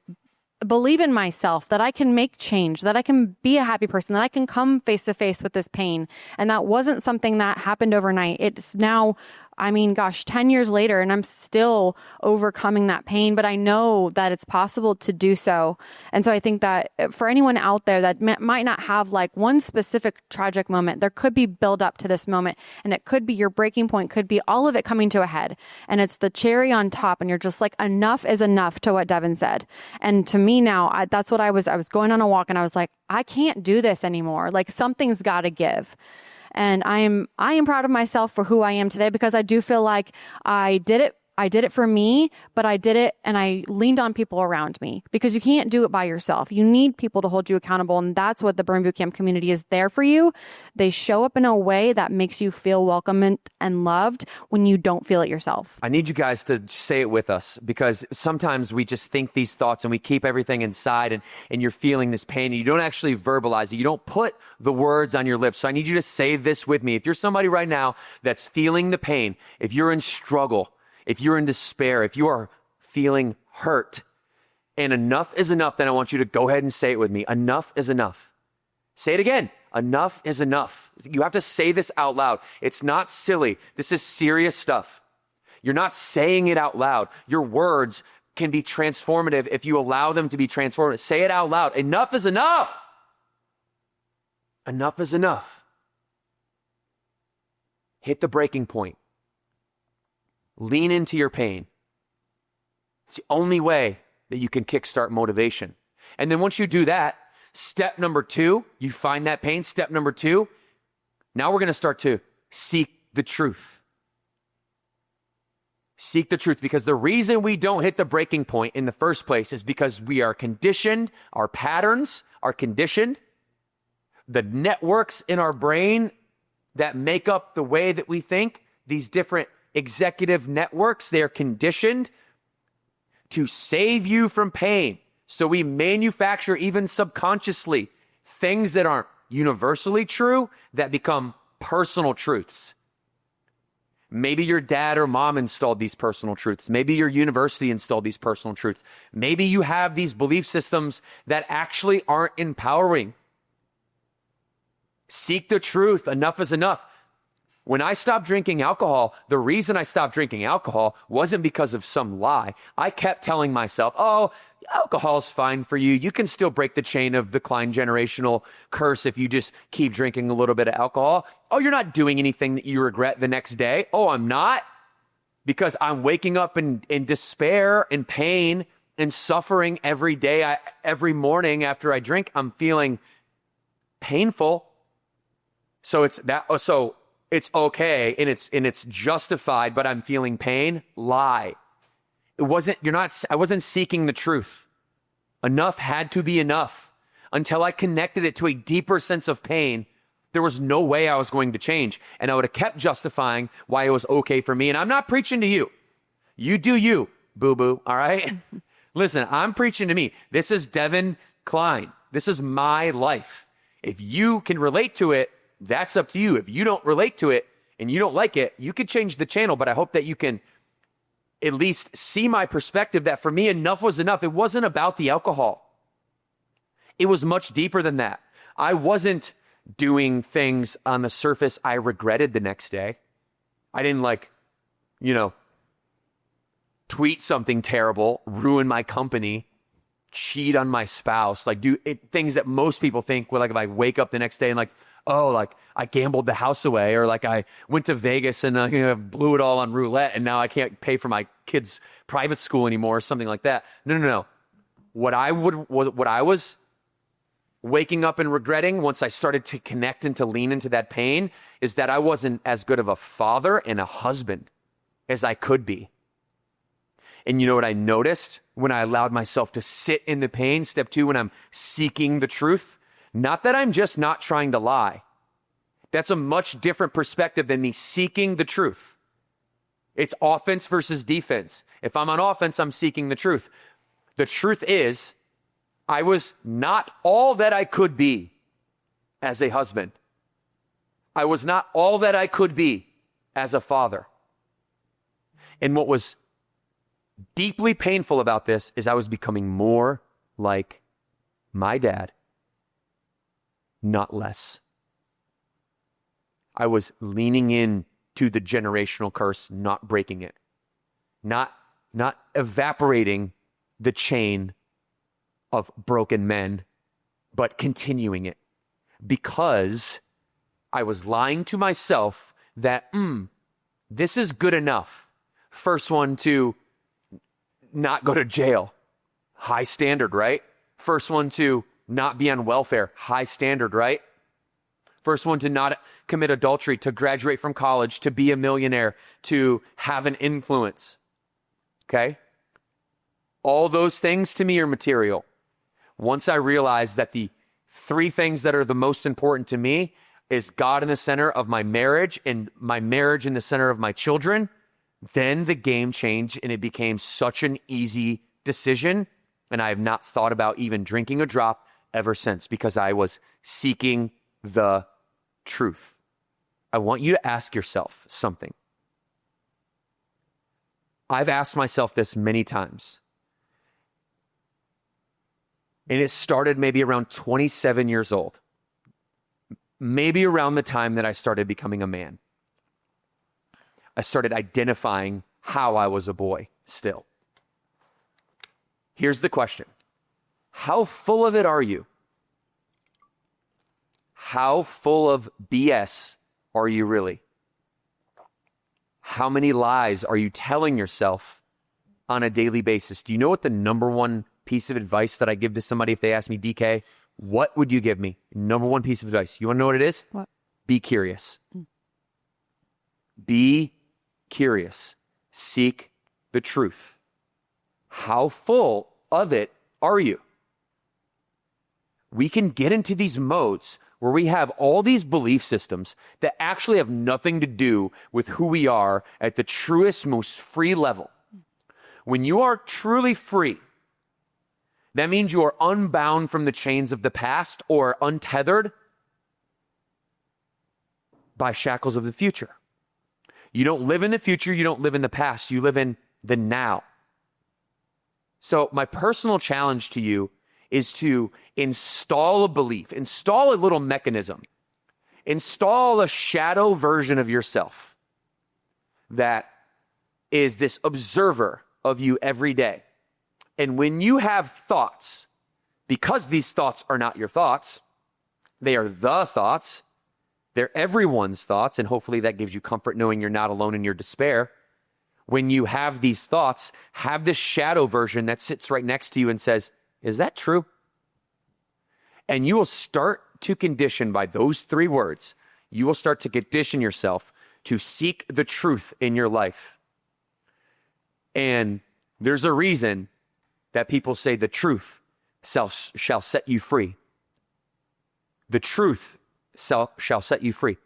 believe in myself, that I can make change, that I can be a happy person, that I can come face to face with this pain. And that wasn't something that happened overnight. It's now, 10 years later, and I'm still overcoming that pain, but I know that it's possible to do so. And so I think that for anyone out there that might not have like one specific tragic moment, there could be build up to this moment, and it could be your breaking point, could be all of it coming to a head. And it's the cherry on top, and you're just like, enough is enough, to what Devan said. And to me now, that's what I was going on a walk and I was like, I can't do this anymore. Like something's got to give. And I am proud of myself for who I am today, because I do feel like I did it I did it for me, but I did it and I leaned on people around me because you can't do it by yourself. You need people to hold you accountable. And that's what the Burn Bootcamp community is there for you. They show up in a way that makes you feel welcome and loved when you don't feel it yourself. I need you guys to say it with us, because sometimes we just think these thoughts and we keep everything inside, and you're feeling this pain and you don't actually verbalize it. You don't put the words on your lips. So I need you to say this with me. If you're somebody right now that's feeling the pain, if you're in struggle, if you're in despair, if you are feeling hurt, and enough is enough, then I want you to go ahead and say it with me. Enough is enough. Say it again. Enough is enough. You have to say this out loud. It's not silly. This is serious stuff. You're not saying it out loud. Your words can be transformative if you allow them to be transformative. Say it out loud. Enough is enough. Enough is enough. Hit the breaking point. Lean into your pain. It's the only way that you can kickstart motivation. And then once you do that, step number 2, you find that pain. Step number 2, now we're going to start to seek the truth. Seek the truth, because the reason we don't hit the breaking point in the first place is because we are conditioned, our patterns are conditioned, the networks in our brain that make up the way that we think, these different executive networks, they're conditioned to save you from pain. So we manufacture, even subconsciously, things that aren't universally true that become personal truths. Maybe your dad or mom installed these personal truths. Maybe your university installed these personal truths. Maybe you have these belief systems that actually aren't empowering. Seek the truth. Enough is enough. When I stopped drinking alcohol, the reason I stopped drinking alcohol wasn't because of some lie. I kept telling myself, oh, alcohol's fine for you. You can still break the chain of the Kline generational curse if you just keep drinking a little bit of alcohol. Oh, you're not doing anything that you regret the next day. Oh, I'm not. Because I'm waking up in despair and pain and suffering every day. Every morning after I drink, I'm feeling painful. So it's okay and it's justified, but I'm feeling pain. Lie. I wasn't seeking the truth. Enough had to be enough. Until I connected it to a deeper sense of pain, there was no way I was going to change. And I would have kept justifying why it was okay for me. And I'm not preaching to you. You do you, boo-boo, all right? Listen, I'm preaching to me. This is Devan Kline. This is my life. If you can relate to it, that's up to you. If you don't relate to it and you don't like it, you could change the channel, but I hope that you can at least see my perspective that for me, enough was enough. It wasn't about the alcohol. It was much deeper than that. I wasn't doing things on the surface I regretted the next day. I didn't tweet something terrible, ruin my company, cheat on my spouse, things that most people think, if I wake up the next day and I gambled the house away, or I went to Vegas and blew it all on roulette and now I can't pay for my kids' private school anymore, or something like that. No. What I was waking up and regretting once I started to connect and to lean into that pain is that I wasn't as good of a father and a husband as I could be. And you know what I noticed when I allowed myself to sit in the pain? Step 2, when I'm seeking the truth. Not that I'm just not trying to lie. That's a much different perspective than me seeking the truth. It's offense versus defense. If I'm on offense, I'm seeking the truth. The truth is, I was not all that I could be as a husband. I was not all that I could be as a father. And what was deeply painful about this is I was becoming more like my dad, not less. I was leaning in to the generational curse, not breaking it, not evaporating the chain of broken men, but continuing it, because I was lying to myself that this is good enough. First one to not go to jail, high standard, right? First one to not be on welfare, high standard, right? First one to not commit adultery, to graduate from college, to be a millionaire, to have an influence. Okay? All those things to me are material. Once I realize that the 3 things that are the most important to me is God in the center of my marriage and my marriage in the center of my children, then the game changed and it became such an easy decision. And I have not thought about even drinking a drop ever since because I was seeking the truth. I want you to ask yourself something. I've asked myself this many times. And it started maybe around 27 years old. Maybe around the time that I started becoming a man. I started identifying how I was a boy still. Here's the question. How full of it are you? How full of BS are you really? How many lies are you telling yourself on a daily basis? Do you know what the number one piece of advice that I give to somebody if they ask me, DK, what would you give me? Number one piece of advice. You want to know what it is? What? Be curious. Be curious. Seek the truth. How full of it are you? We can get into these modes where we have all these belief systems that actually have nothing to do with who we are at the truest, most free level. When you are truly free, that means you are unbound from the chains of the past or untethered by shackles of the future. You don't live in the future, you don't live in the past, you live in the now. So my personal challenge to you is to install a belief, install a little mechanism, install a shadow version of yourself that is this observer of you every day. And when you have thoughts, because these thoughts are not your thoughts, they are the thoughts, they're everyone's thoughts, and hopefully that gives you comfort knowing you're not alone in your despair. When you have these thoughts, have this shadow version that sits right next to you and says, is that true? And you will start to condition by those 3 words. You will start to condition yourself to seek the truth in your life. And there's a reason that people say the truth shall set you free. The truth shall set you free.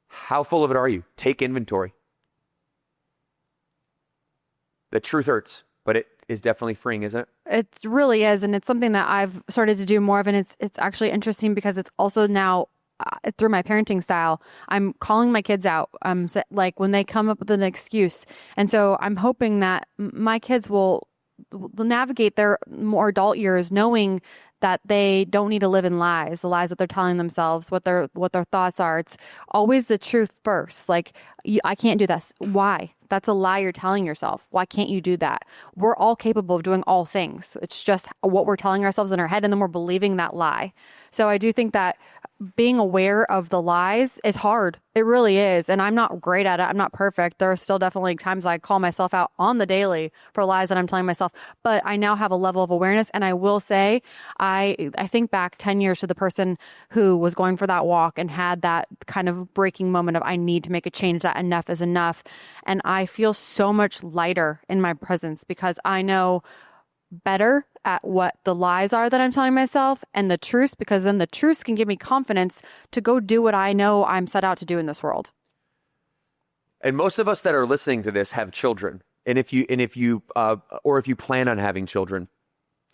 How full of it are you? Take inventory. The truth hurts, but it is definitely freeing, isn't it? It really is, and it's something that I've started to do more of, and it's actually interesting because it's also now through my parenting style, I'm calling my kids out. Like when they come up with an excuse, and so I'm hoping that my kids will navigate their more adult years knowing that they don't need to live in lies, the lies that they're telling themselves, what their thoughts are. It's always the truth first. Like, I can't do this. Why? That's a lie you're telling yourself. Why can't you do that? We're all capable of doing all things. It's just what we're telling ourselves in our head, and then we're believing that lie. So I do think that being aware of the lies is hard. It really is. And I'm not great at it. I'm not perfect. There are still definitely times I call myself out on the daily for lies that I'm telling myself. But I now have a level of awareness. And I will say, I think back 10 years to the person who was going for that walk and had that kind of breaking moment of, I need to make a change, that enough is enough. And I feel so much lighter in my presence because I know better at what the lies are that I'm telling myself and the truth, because then the truth can give me confidence to go do what I know I'm set out to do in this world. And most of us that are listening to this have children. And if you plan on having children,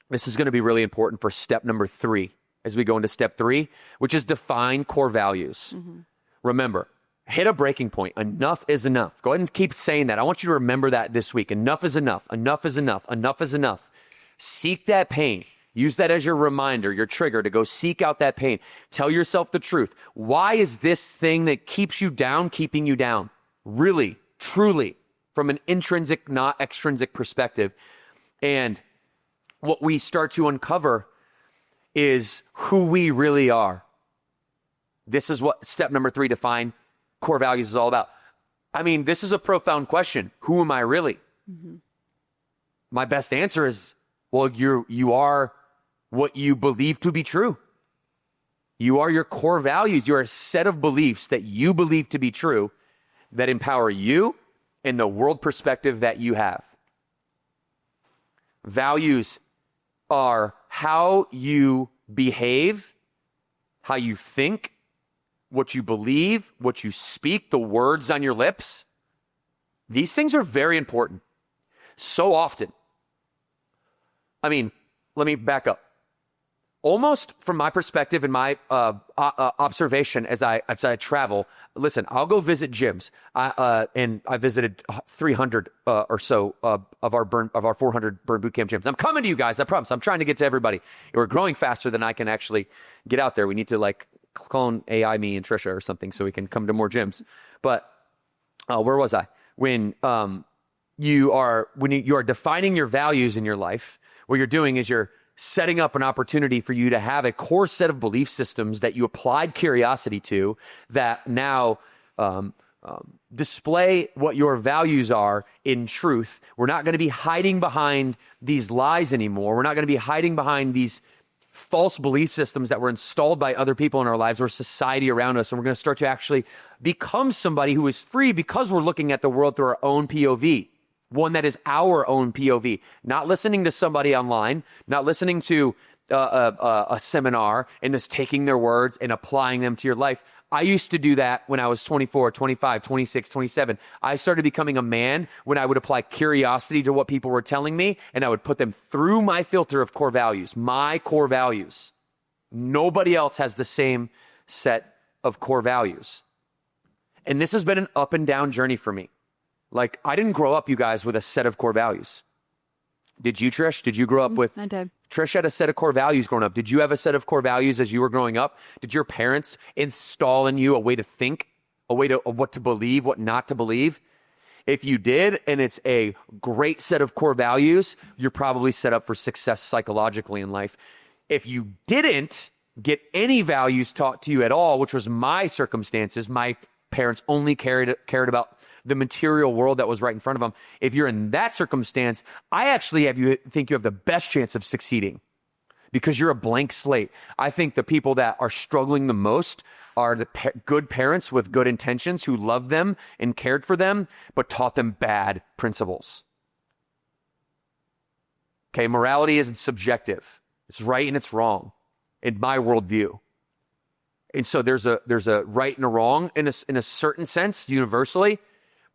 this is going to be really important for step number 3 as we go into step 3, which is define core values. Mm-hmm. Remember, hit a breaking point. Enough is enough. Go ahead and keep saying that. I want you to remember that this week. Enough is enough. Enough is enough. Enough is enough. Seek that pain. Use that as your reminder, your trigger to go seek out that pain. Tell yourself the truth. Why is this thing that keeps you down keeping you down? Really, truly, from an intrinsic, not extrinsic perspective. And what we start to uncover is who we really are. This is what step number 3, define core values, is all about. I mean, this is a profound question. Who am I really? Mm-hmm. My best answer is, well, you are what you believe to be true. You are your core values. You are a set of beliefs that you believe to be true that empower you and the world perspective that you have. Values are how you behave, how you think, what you believe, what you speak, the words on your lips. These things are very important. So often. I mean, let me back up. Almost from my perspective and my observation as I travel, listen, I'll go visit gyms. And I visited 300 or so of our 400 Burn Bootcamp gyms. I'm coming to you guys, I promise. I'm trying to get to everybody. We're growing faster than I can actually get out there. We need to like clone AI me and Trisha or something so we can come to more gyms. But where was I? When you are defining your values in your life, what you're doing is you're setting up an opportunity for you to have a core set of belief systems that you applied curiosity to that now display what your values are in truth. We're not going to be hiding behind these lies anymore. We're not going to be hiding behind these false belief systems that were installed by other people in our lives or society around us. And we're going to start to actually become somebody who is free because we're looking at the world through our own POV. One that is our own POV, not listening to somebody online, not listening to a seminar and just taking their words and applying them to your life. I used to do that when I was 24, 25, 26, 27. I started becoming a man when I would apply curiosity to what people were telling me, and I would put them through my filter of core values, my core values. Nobody else has the same set of core values. And this has been an up and down journey for me. Like, I didn't grow up, you guys, with a set of core values. Did you, Trish? Did you grow up with... I did. Trish had a set of core values growing up. Did you have a set of core values as you were growing up? Did your parents install in you a way to think, a way to what to believe, what not to believe? If you did, and it's a great set of core values, you're probably set up for success psychologically in life. If you didn't get any values taught to you at all, which was my circumstances, my parents only cared about the material world that was right in front of them. If you're in that circumstance, I actually think you have the best chance of succeeding because you're a blank slate. I think the people that are struggling the most are the good parents with good intentions who loved them and cared for them, but taught them bad principles. Okay, morality isn't subjective. It's right and it's wrong in my worldview. And so there's a right and a wrong in a certain sense, universally.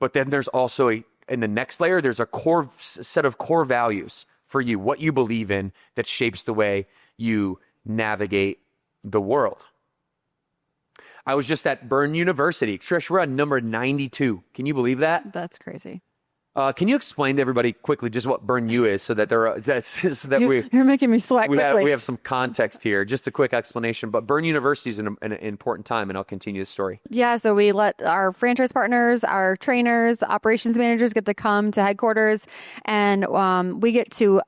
But then there's also in the next layer, there's a core set of core values for you, what you believe in that shapes the way you navigate the world. I was just at Burn University. Trish, we're on number 92. Can you believe that? That's crazy. Can you explain to everybody quickly just what Burn U is so that You're making me sweat quickly. we have some context here. Just a quick explanation. But Burn University is an important time, and I'll continue the story. Yeah, so we let our franchise partners, our trainers, operations managers get to come to headquarters, and we get to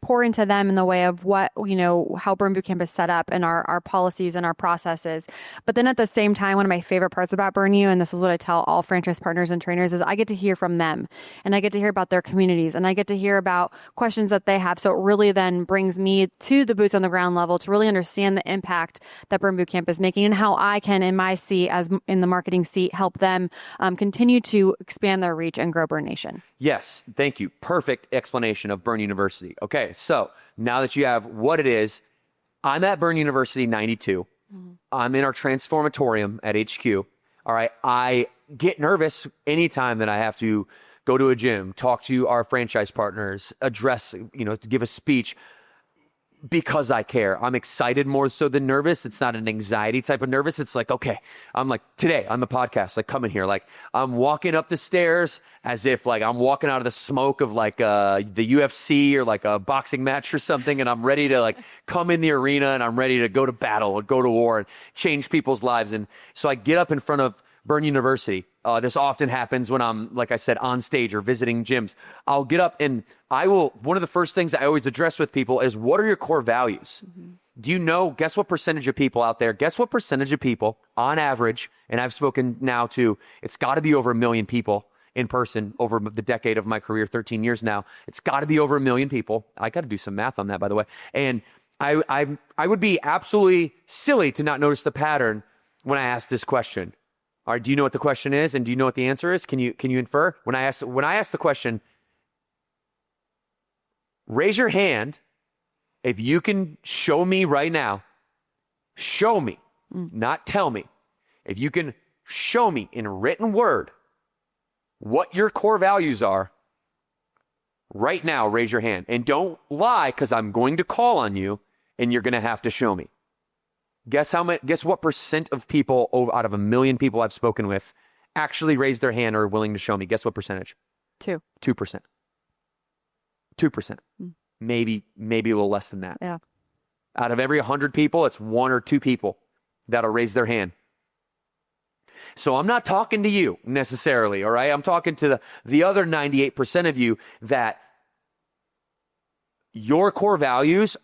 pour into them in the way of what, how Burn Bootcamp is set up and our policies and our processes. But then at the same time, one of my favorite parts about Burn U, and this is what I tell all franchise partners and trainers, is I get to hear from them and I get to hear about their communities and I get to hear about questions that they have. So it really then brings me to the boots on the ground level to really understand the impact that Burn Bootcamp is making and how I can, in my seat, as in the marketing seat, help them continue to expand their reach and grow Burn Nation. Yes, thank you. Perfect explanation of Burn University. Okay, so now that you have what it is, I'm at Burn University 92. Mm-hmm. I'm in our transformatorium at HQ. All right, I get nervous anytime that I have to go to a gym, talk to our franchise partners, address, to give a speech. Because I care. I'm excited more so than nervous. It's not an anxiety type of nervous. It's like, okay, I'm like today on the podcast, like coming here, like I'm walking up the stairs as if like I'm walking out of the smoke of like the UFC or like a boxing match or something. And I'm ready to like come in the arena and I'm ready to go to battle or go to war and change people's lives. And so I get up in front of Burn University. This often happens when I'm, like I said, on stage or visiting gyms. I'll get up and one of the first things I always address with people is, what are your core values? Mm-hmm. Do you know, guess what percentage of people out there, guess what percentage of people on average, and I've spoken now to, it's got to be over 1 million people in person over the decade of my career, 13 years now. It's got to be over 1 million people. I got to do some math on that, by the way. And I would be absolutely silly to not notice the pattern when I ask this question. All right, do you know what the question is, and do you know what the answer is? Can you infer? When I ask the question, Raise your hand if you can show me right now. Show me, not tell me. If you can show me in written word what your core values are, right now, raise your hand. And don't lie, because I'm going to call on you and you're going to have to show me. Guess what percent of people out of 1 million people I've spoken with actually raise their hand or are willing to show me? Guess what percentage? 2. 2%. 2%. Maybe a little less than that. Yeah. Out of every 100 people, it's 1 or 2 people that'll raise their hand. So I'm not talking to you necessarily, all right? I'm talking to the other 98% of you that your core values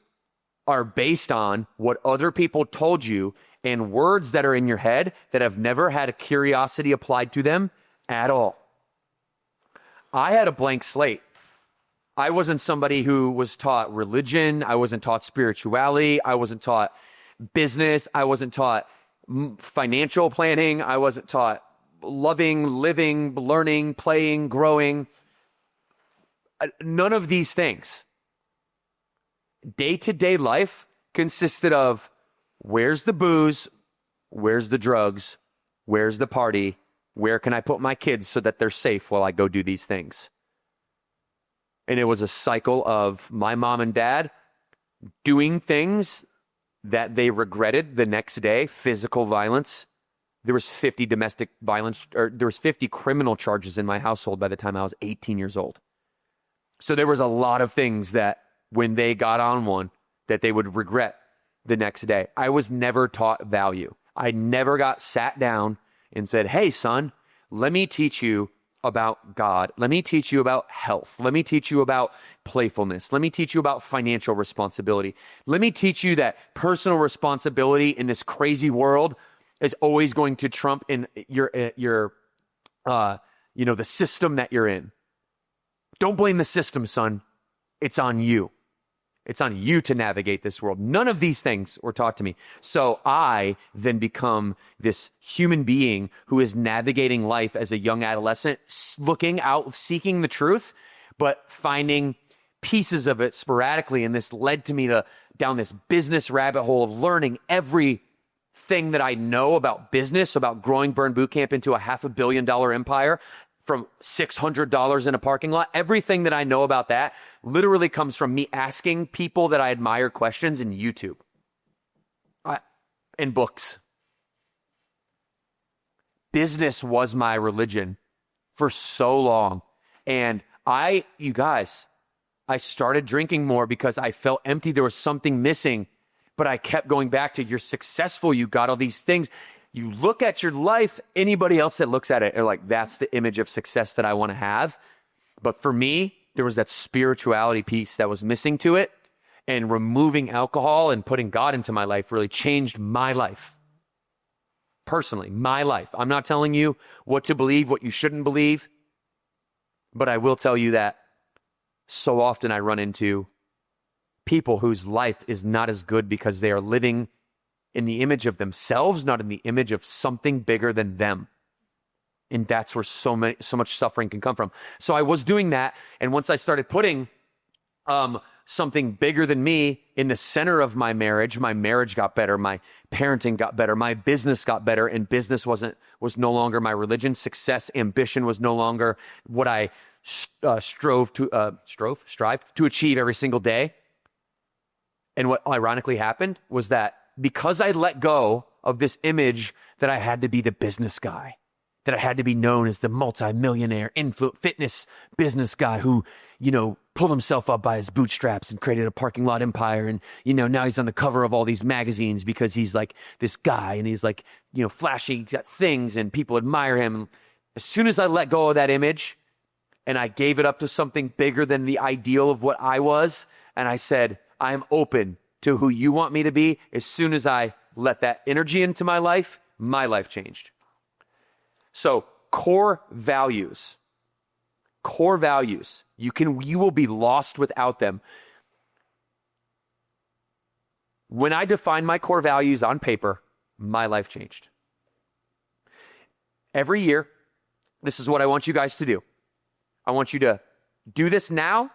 are based on what other people told you and words that are in your head that have never had a curiosity applied to them at all. I had a blank slate. I wasn't somebody who was taught religion. I wasn't taught spirituality. I wasn't taught business. I wasn't taught financial planning. I wasn't taught loving, living, learning, playing, growing. None of these things. Day-to-day life consisted of where's the booze, where's the drugs, where's the party, where can I put my kids so that they're safe while I go do these things. And it was a cycle of my mom and dad doing things that they regretted the next day. Physical violence. There was 50 domestic violence, or there was 50 criminal charges in my household by the time I was 18 years old. So there was a lot of things that when they got on one that they would regret the next day. I was never taught value. I never got sat down and said, hey, son, let me teach you about God. Let me teach you about health. Let me teach you about playfulness. Let me teach you about financial responsibility. Let me teach you that personal responsibility in this crazy world is always going to trump in the system that you're in. Don't blame the system, son. It's on you. It's on you to navigate this world. None of these things were taught to me. So I then become this human being who is navigating life as a young adolescent, looking out, seeking the truth, but finding pieces of it sporadically. And this led to me down this business rabbit hole of learning everything that I know about business, about growing Burn Bootcamp into a $500 million empire from $600 in a parking lot. Everything that I know about that literally comes from me asking people that I admire questions in YouTube and books. Business was my religion for so long. And you guys, I started drinking more because I felt empty. There was something missing, but I kept going back to, you're successful. You got all these things. You look at your life, anybody else that looks at it are like, that's the image of success that I want to have. But for me, there was that spirituality piece that was missing to it. And removing alcohol and putting God into my life really changed my life. Personally, my life. I'm not telling you what to believe, what you shouldn't believe. But I will tell you that so often I run into people whose life is not as good because they are living in the image of themselves, not in the image of something bigger than them. And that's where so much suffering can come from. So I was doing that. And once I started putting something bigger than me in the center of my marriage got better. My parenting got better. My business got better. And business was no longer my religion. Success, ambition was no longer what I strive to achieve every single day. And what ironically happened was that because I let go of this image that I had to be the business guy, that I had to be known as the multi-millionaire fitness business guy who, pulled himself up by his bootstraps and created a parking lot empire. And, now he's on the cover of all these magazines because he's like this guy and he's like, flashy, he's got things and people admire him. As soon as I let go of that image and I gave it up to something bigger than the ideal of what I was, and I said, I'm open to who you want me to be. As soon as I let that energy into my life changed. So core values, you will be lost without them. When I defined my core values on paper, my life changed. Every year, this is what I want you guys to do. I want you to do this now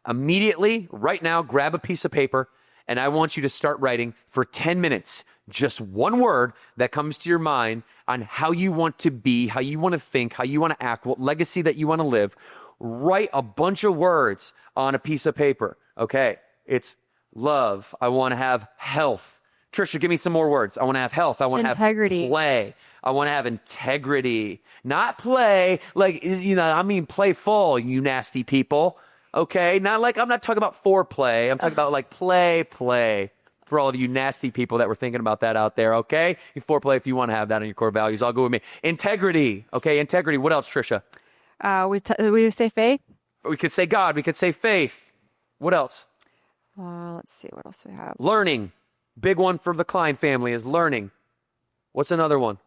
immediately, right now, grab a piece of paper, and I want you to start writing for 10 minutes, just one word that comes to your mind on how you want to be, how you want to think, how you want to act, what legacy that you want to live. Write a bunch of words on a piece of paper. Okay, it's love. I want to have health. Trisha, give me some more words. I want to have health. I want to have Integrity. play. I want to have integrity. Not play, like, I mean playful, you nasty people. Okay, not like, I'm not talking about foreplay. I'm talking about like play. For all of you nasty people that were thinking about that out there, okay? You foreplay if you want to have that in your core values. I'll go with me. Integrity. Okay, integrity. What else, Trisha? We say faith. We could say God. We could say faith. What else? Let's see. What else do we have? Learning. Big one for the Kline family is learning. What's another one?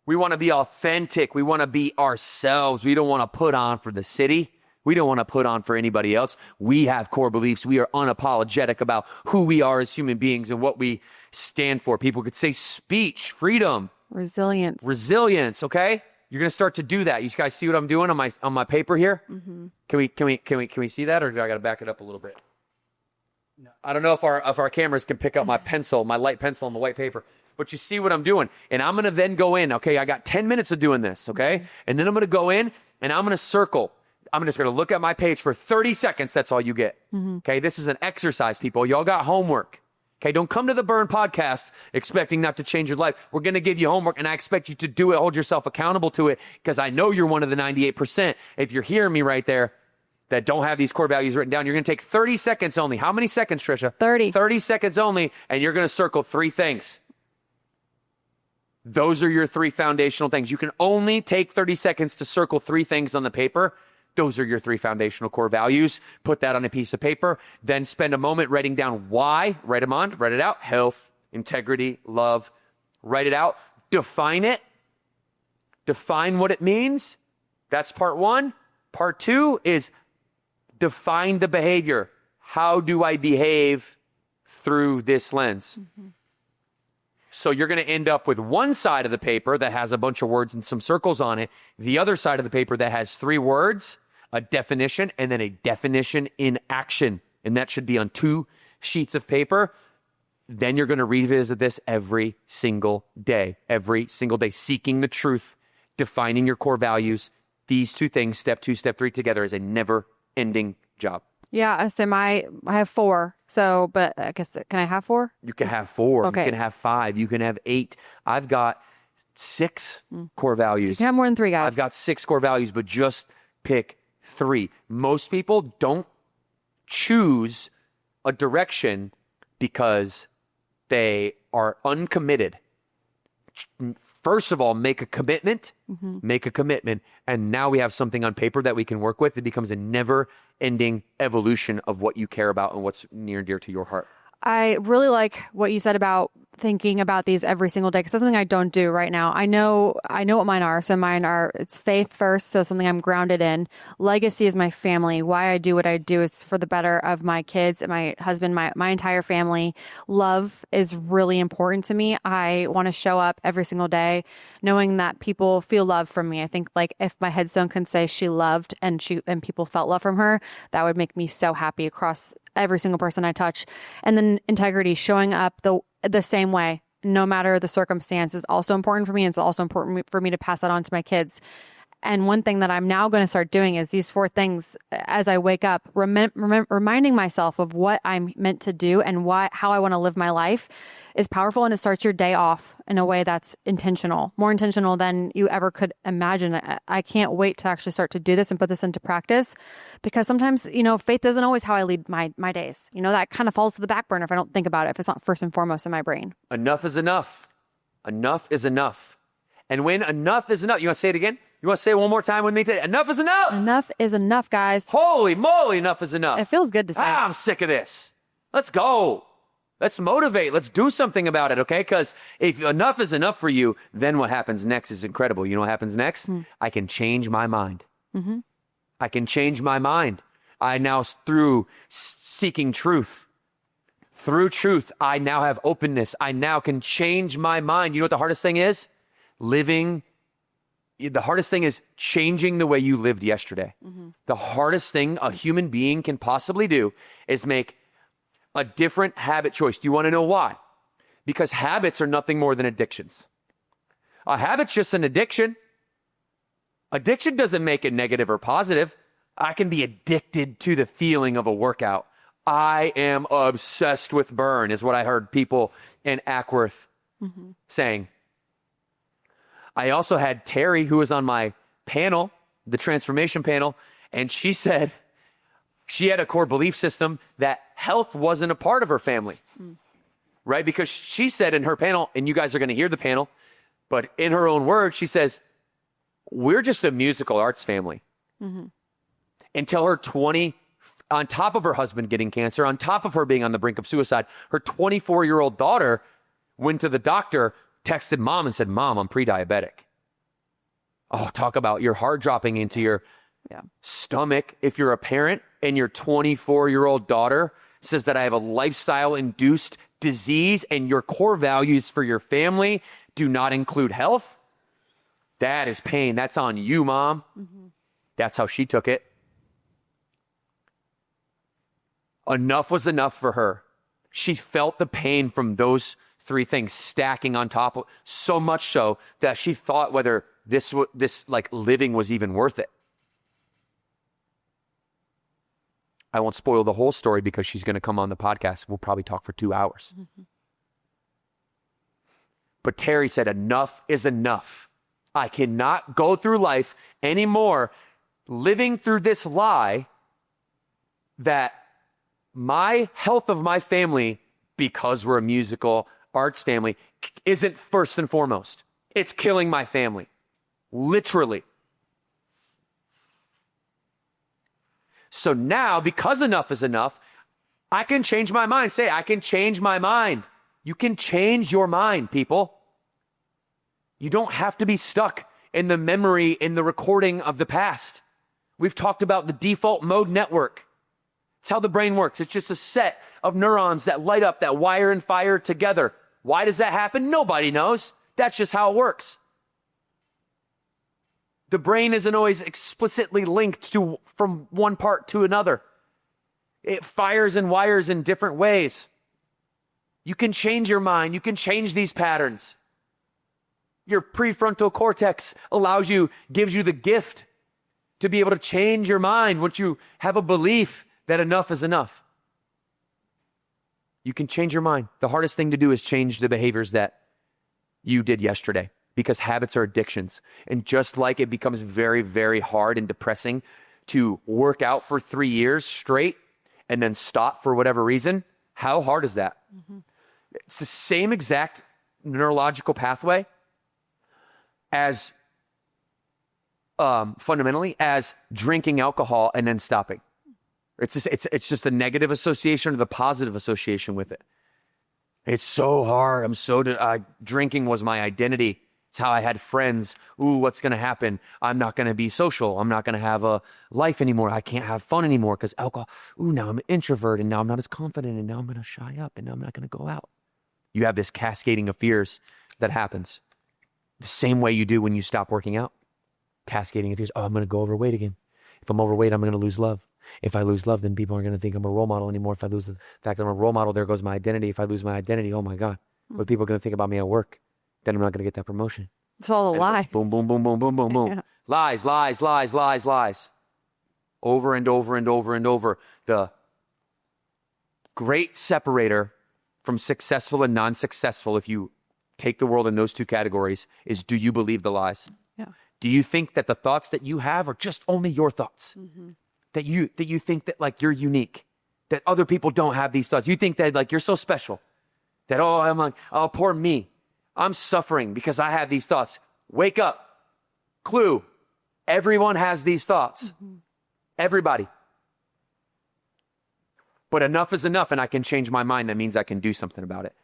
We want to be authentic. We want to be ourselves. We don't want to put on for the city. We don't want to put on for anybody else. We have core beliefs. We are unapologetic about who we are as human beings and what we stand for. People could say speech, freedom, Resilience. okay? You're going to start to do that. You guys see what I'm doing on my paper here? Mm-hmm. Can we see that, or do I got to back it up a little bit? No. I don't know if our cameras can pick up my pencil, my light pencil on the white paper. But you see what I'm doing. And I'm going to then go in. Okay, I got 10 minutes of doing this, okay? And then I'm going to go in and I'm going to circle. I'm just going to look at my page for 30 seconds. That's all you get. Okay, this is an exercise, people. Y'all got homework. Okay, don't come to the Burn podcast expecting not to change your life. We're going to give you homework, and I expect you to do it, hold yourself accountable to it, because I know you're one of the 98%. If you're hearing me right there that don't have these core values written down, you're going to take 30 seconds only. How many seconds, Trisha? 30. 30 seconds only, and you're going to circle 3 things. Those are your 3 foundational things. You can only take 30 seconds to circle 3 things on the paper. Those are your 3 foundational core values. Put that on a piece of paper. Then spend a moment writing down why. Write them on. Write it out. Health, integrity, love. Write it out. Define it. Define what it means. That's part 1. Part 2 is define the behavior. How do I behave through this lens? So you're going to end up with one side of the paper that has a bunch of words and some circles on it. The other side of the paper that has 3 words, a definition, and then a definition in action. And that should be on 2 sheets of paper. Then you're going to revisit this every single day, seeking the truth, defining your core values. These 2 things, step 2, step 3 together, is a never-ending job. Yeah, I say I have 4. So, but I guess, can I have 4? You can have 4. Okay. You can have 5. You can have 8. I've got 6 core values. So you can have more than 3, guys. I've got 6 core values, but just pick 3. Most people don't choose a direction because they are uncommitted. First of all, make a commitment, and now we have something on paper that we can work with. It becomes a never-ending evolution of what you care about and what's near and dear to your heart. I really like what you said about thinking about these every single day, because that's something I don't do right now. I know what mine are. So mine are, it's faith first, so something I'm grounded in. Legacy is my family. Why I do what I do is for the better of my kids and my husband, my entire family. Love is really important to me. I want to show up every single day knowing that people feel love from me. I think, like, if my headstone can say she loved and people felt love from her, that would make me so happy across every single person I touch. And then integrity, showing up the same way, no matter the circumstance, is also important for me. And it's also important for me to pass that on to my kids. And one thing that I'm now going to start doing is these 4 things as I wake up, reminding myself of what I'm meant to do and how I want to live my life is powerful. And it starts your day off in a way that's intentional, more intentional than you ever could imagine. I can't wait to actually start to do this and put this into practice, because sometimes, faith isn't always how I lead my days. That kind of falls to the back burner if I don't think about it, if it's not first and foremost in my brain. Enough is enough. Enough is enough. And when enough is enough, you want to say it again? You want to say it one more time with me today? Enough is enough. Enough is enough, guys. Holy moly, enough is enough. It feels good to say. I'm sick of this. Let's go. Let's motivate. Let's do something about it, okay? Because if enough is enough for you, then what happens next is incredible. You know what happens next? I can change my mind. I can change my mind. I now, through seeking truth, I now have openness. I now can change my mind. You know what the hardest thing is? Living the hardest thing is changing the way you lived yesterday. The hardest thing a human being can possibly do is make a different habit choice. Do you want to know why? Because habits are nothing more than addictions. A habit's just an addiction. Addiction doesn't make it negative or positive. I can be addicted to the feeling of a workout. I am obsessed with burn, is what I heard people in Ackworth saying. I also had Terry, who was on my panel, the transformation panel, and she said she had a core belief system that health wasn't a part of her family, right? Because she said in her panel, and you guys are going to hear the panel, but in her own words, she says, we're just a musical arts family. Until her 20, on top of her husband getting cancer, on top of her being on the brink of suicide, her 24-year-old daughter went to the doctor, texted mom and said, Mom, I'm pre-diabetic. Oh, talk about your heart dropping into your stomach. If you're a parent and your 24-year-old daughter says that I have a lifestyle-induced disease and your core values for your family do not include health, that is pain. That's on you, Mom. That's how she took it. Enough was enough for her. She felt the pain from those three things stacking on top of, so much so that she thought whether this like living was even worth it. I won't spoil the whole story because she's going to come on the podcast. We'll probably talk for 2 hours. But Terry said, enough is enough. I cannot go through life anymore living through this lie that my health of my family, because we're a musical arts family, isn't first and foremost. It's killing my family. Literally. So now, because enough is enough, I can change my mind. Say, I can change my mind. You can change your mind, people. You don't have to be stuck in the memory, in the recording of the past. We've talked about the default mode network. It's how the brain works. It's just a set of neurons that light up, that wire and fire together. Why does that happen? Nobody knows. That's just how it works. The brain isn't always explicitly linked to from one part to another. It fires and wires in different ways. You can change your mind. You can change these patterns. Your prefrontal cortex gives you the gift to be able to change your mind once you have a belief that enough is enough. You can change your mind. The hardest thing to do is change the behaviors that you did yesterday, because habits are addictions. And just like it becomes very, very hard and depressing to work out for 3 years straight and then stop for whatever reason, how hard is that? It's the same exact neurological pathway as fundamentally as drinking alcohol and then stopping. It's just the negative association or the positive association with it. It's so hard. Drinking was my identity. It's how I had friends. Ooh, what's going to happen? I'm not going to be social. I'm not going to have a life anymore. I can't have fun anymore because alcohol. Ooh, now I'm an introvert and now I'm not as confident and now I'm going to shy up and now I'm not going to go out. You have this cascading of fears that happens the same way you do when you stop working out. Cascading of fears. Oh, I'm going to go overweight again. If I'm overweight, I'm going to lose love. If I lose love, then people aren't going to think I'm a role model anymore. If I lose the fact that I'm a role model, there goes my identity. If I lose my identity, oh my God, what people are going to think about me at work? Then I'm not going to get that promotion. It's all a lie. Boom, boom, boom, boom, boom, boom, boom. Yeah. Lies, lies, lies, lies, lies. Over and over and over and over. The great separator from successful and non-successful, if you take the world in those two categories, is do you believe the lies? Yeah. Do you think that the thoughts that you have are just only your thoughts? That you think that like you're unique, that other people don't have these thoughts. You think that like you're so special, that oh poor me, I'm suffering because I have these thoughts. Wake up, clue, everyone has these thoughts, everybody. But enough is enough, and I can change my mind. That means I can do something about it.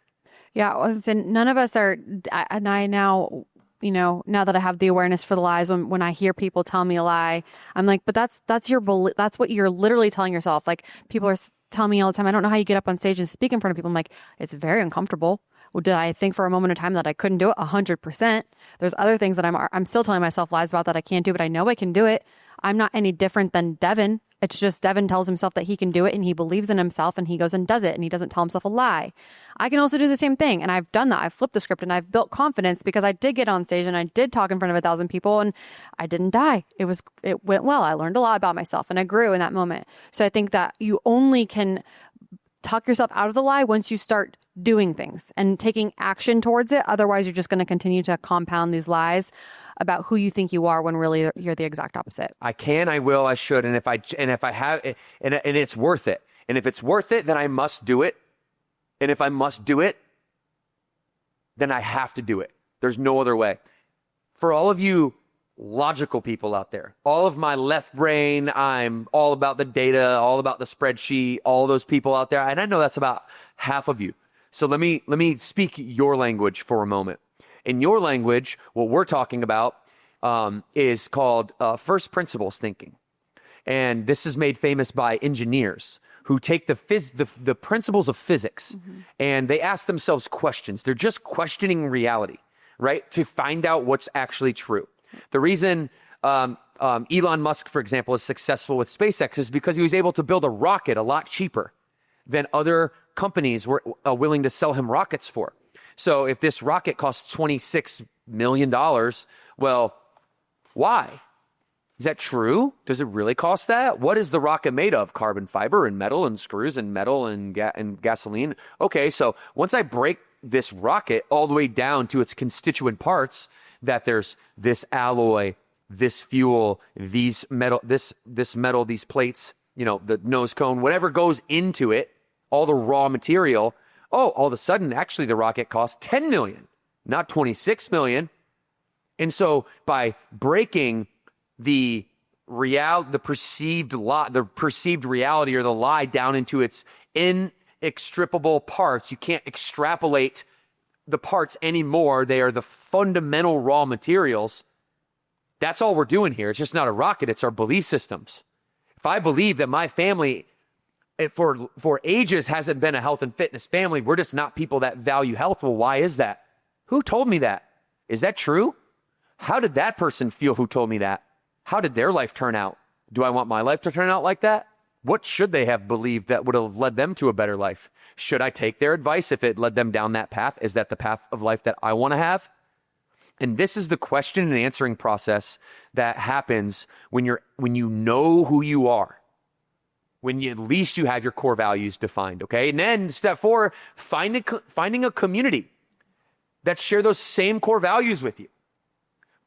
Yeah, I was saying none of us are, and I now, now that I have the awareness for the lies, when I hear people tell me a lie, I'm like, but that's your belief. That's what you're literally telling yourself. Like people are telling me all the time, I don't know how you get up on stage and speak in front of people. I'm like, it's very uncomfortable. Well, did I think for a moment of time that I couldn't do it? 100%. There's other things that I'm still telling myself lies about that I can't do, but I know I can do it. I'm not any different than Devan. It's just Devan tells himself that he can do it and he believes in himself and he goes and does it and he doesn't tell himself a lie. I can also do the same thing. And I've done that. I've flipped the script and I've built confidence because I did get on stage and I did talk in front of 1,000 people and I didn't die. It went well. I learned a lot about myself and I grew in that moment. So I think that you only can talk yourself out of the lie once you start doing things and taking action towards it. Otherwise, you're just going to continue to compound these lies about who you think you are when really you're the exact opposite. I can, I will, I should, and if I have, and it's worth it. And if it's worth it, then I must do it. And if I must do it, then I have to do it. There's no other way. For all of you logical people out there, all of my left brain, I'm all about the data, all about the spreadsheet, all those people out there, and I know that's about half of you. So let me speak your language for a moment. In your language, what we're talking about is called first principles thinking. And this is made famous by engineers who take the principles of physics and they ask themselves questions. They're just questioning reality, right? To find out what's actually true. The reason Elon Musk, for example, is successful with SpaceX is because he was able to build a rocket a lot cheaper than other companies were willing to sell him rockets for. So if this rocket costs $26 million, well, why? Is that true? Does it really cost that? What is the rocket made of? Carbon fiber and metal and screws and metal and gasoline. Okay, so once I break this rocket all the way down to its constituent parts, that there's this alloy, this fuel, these metal, this metal, these plates, the nose cone, whatever goes into it, all the raw material. Oh, all of a sudden, actually, the rocket costs 10 million, not 26 million. And so by breaking the perceived reality or the lie down into its inextricable parts, you can't extrapolate the parts anymore. They are the fundamental raw materials. That's all we're doing here. It's just not a rocket. It's our belief systems. If I believe that my family for ages hasn't been a health and fitness family, we're just not people that value health. Well, why is that? Who told me that? Is that true? How did that person feel who told me that? How did their life turn out? Do I want my life to turn out like that? What should they have believed that would have led them to a better life? Should I take their advice if it led them down that path? Is that the path of life that I want to have? And this is the question and answering process that happens when you know who you are. When at least you have your core values defined, okay? And then step 4, finding a community that share those same core values with you.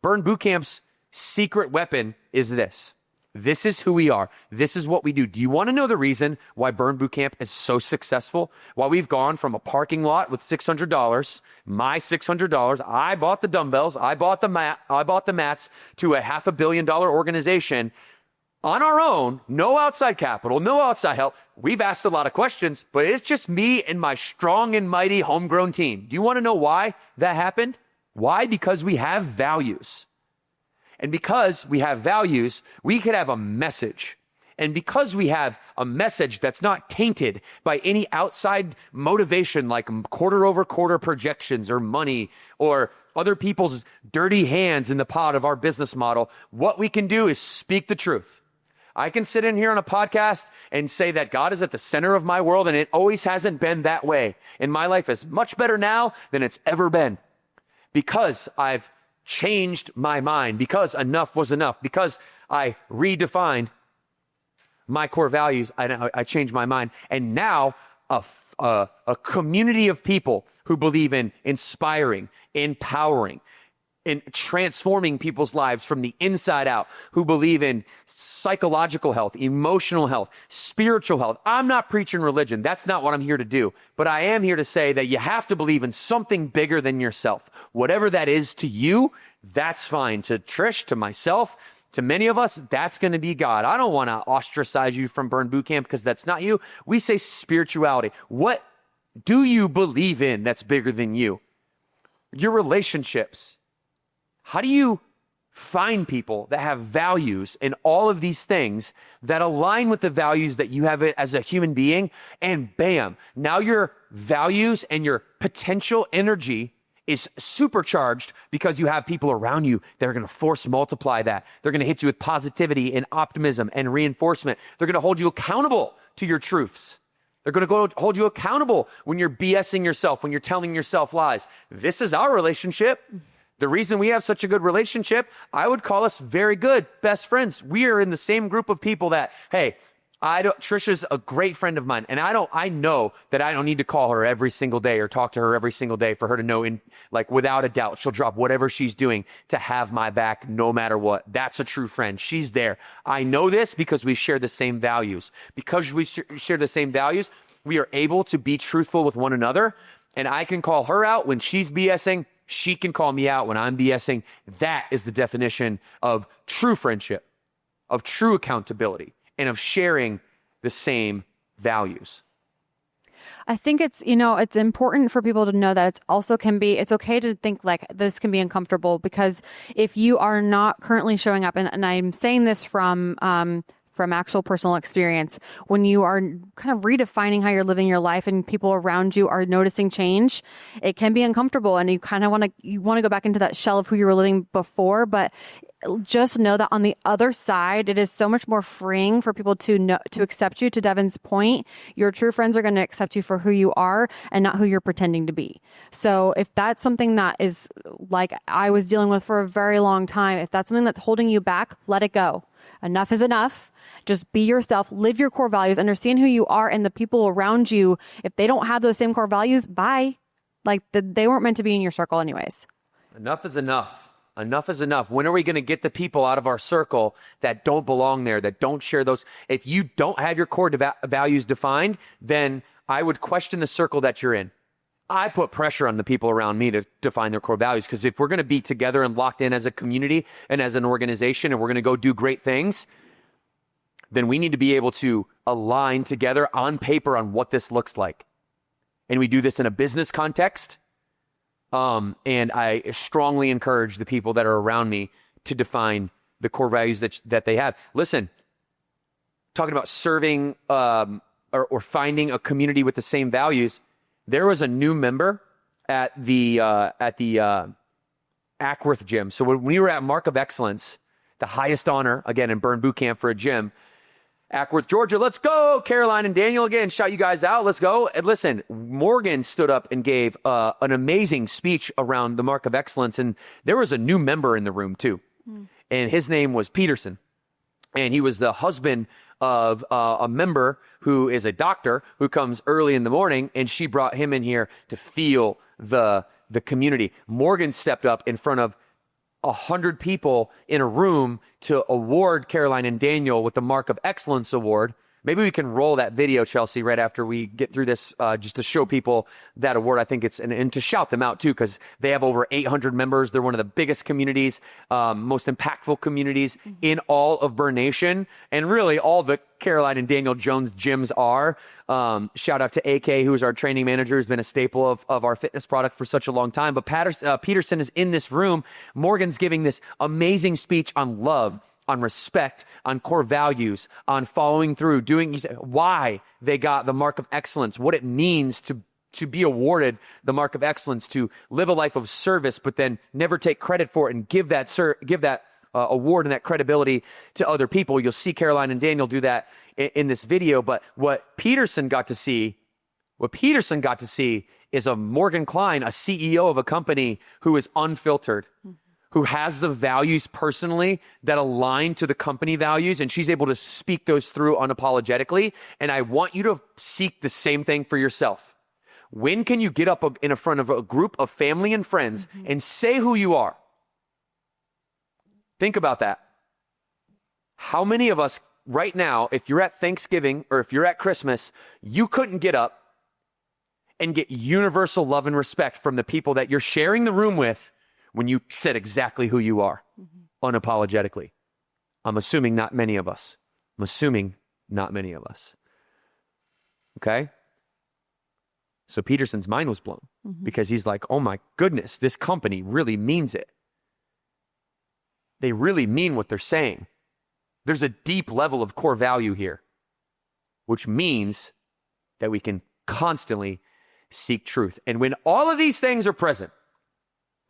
Burn Bootcamp's secret weapon is this. This is who we are. This is what we do. Do you want to know the reason why Burn Bootcamp is so successful? Why we've gone from a parking lot with $600, my $600, I bought the dumbbells, I bought the mats, to a $500 million organization on our own, no outside capital, no outside help. We've asked a lot of questions, but it's just me and my strong and mighty homegrown team. Do you want to know why that happened? Why? Because we have values. And because we have values, we could have a message. And because we have a message that's not tainted by any outside motivation like quarter over quarter projections or money or other people's dirty hands in the pot of our business model, what we can do is speak the truth. I can sit in here on a podcast and say that God is at the center of my world, and it always hasn't been that way. And my life is much better now than it's ever been because I've changed my mind, because enough was enough, because I redefined my core values. I changed my mind. And now a community of people who believe in inspiring, empowering, in transforming people's lives from the inside out, who believe in psychological health, emotional health, spiritual health. I'm not preaching religion. That's not what I'm here to do. But I am here to say that you have to believe in something bigger than yourself. Whatever that is to you, that's fine. To Trish, to myself, to many of us, that's going to be God. I don't want to ostracize you from Burn Bootcamp because that's not you. We say spirituality. What do you believe in that's bigger than you? Your relationships. How do you find people that have values and all of these things that align with the values that you have as a human being? And bam, now you're values and your potential energy is supercharged because you have people around you that are going to force multiply that. They're going to hit you with positivity and optimism and reinforcement. They're going to hold you accountable to your truths. They're going to go hold you accountable when you're BSing yourself, when you're telling yourself lies. This is our relationship. The reason we have such a good relationship, I would call us very good best friends. We are in the same group of people that, hey, Trisha's a great friend of mine, and I know that I don't need to call her every single day or talk to her every single day for her to know, without a doubt, she'll drop whatever she's doing to have my back no matter what. That's a true friend. She's there. I know this because we share the same values. Because we share the same values, we are able to be truthful with one another, and I can call her out when she's BSing. She can call me out when I'm BSing. That is the definition of true friendship, of true accountability, and of sharing the same values. I think it's important for people to know that it's okay to think like this can be uncomfortable, because if you are not currently showing up, and I'm saying this from actual personal experience, when you are kind of redefining how you're living your life and people around you are noticing change, it can be uncomfortable, and you kind of want to go back into that shell of who you were living before. But just know that on the other side, it is so much more freeing for people to accept you. To Devan's point, your true friends are going to accept you for who you are and not who you're pretending to be. So if that's something that is like I was dealing with for a very long time, if that's something that's holding you back, let it go. Enough is enough. Just be yourself, live your core values, understand who you are, and the people around you, if they don't have those same core values, bye. They weren't meant to be in your circle anyways. Enough is enough. Enough is enough. When are we going to get the people out of our circle that don't belong there, that don't share those? If you don't have your core values defined, then I would question the circle that you're in. I put pressure on the people around me to define their core values, because if we're going to be together and locked in as a community and as an organization, and we're going to go do great things, then we need to be able to align together on paper on what this looks like. And we do this in a business context. And I strongly encourage the people that are around me to define the core values that they have. Listen, talking about serving or finding a community with the same values, there was a new member at the Ackworth gym. So when we were at Mark of Excellence, the highest honor, again, in Burn Boot Camp for a gym, Ackworth, Georgia, let's go. Caroline and Daniel, again, shout you guys out. Let's go. And listen, Morgan stood up and gave an amazing speech around the Mark of Excellence. And there was a new member in the room too. And his name was Peterson. And he was the husband of a member who is a doctor who comes early in the morning. And she brought him in here to feel the community. Morgan stepped up in front of 100 people in a room to award Caroline and Daniel with the Mark of Excellence Award. Maybe we can roll that video, Chelsea, right after we get through this, just to show people that award. I think and to shout them out too, because they have over 800 members. They're one of the biggest communities, most impactful communities in all of Burn Nation, and really all the Caroline and Daniel Jones gyms are. Shout out to AK, who is our training manager, who's been a staple of our fitness product for such a long time. But Peterson is in this room. Morgan's giving this amazing speech on love, on respect, on core values, on following through, doing why they got the Mark of Excellence, what it means to be awarded the Mark of Excellence, to live a life of service, but then never take credit for it and give that award and that credibility to other people. You'll see Caroline and Daniel do that in this video. But what Peterson got to see is a Morgan Kline, a CEO of a company who is unfiltered, who has the values personally that align to the company values, and she's able to speak those through unapologetically. And I want you to seek the same thing for yourself. When can you get up in front of a group of family and friends and say who you are? Think about that. How many of us right now, if you're at Thanksgiving or if you're at Christmas, you couldn't get up and get universal love and respect from the people that you're sharing the room with when you said exactly who you are, unapologetically? I'm assuming not many of us. Okay? So Peterson's mind was blown because he's like, oh my goodness, this company really means it. They really mean what they're saying. There's a deep level of core value here, which means that we can constantly seek truth. And when all of these things are present,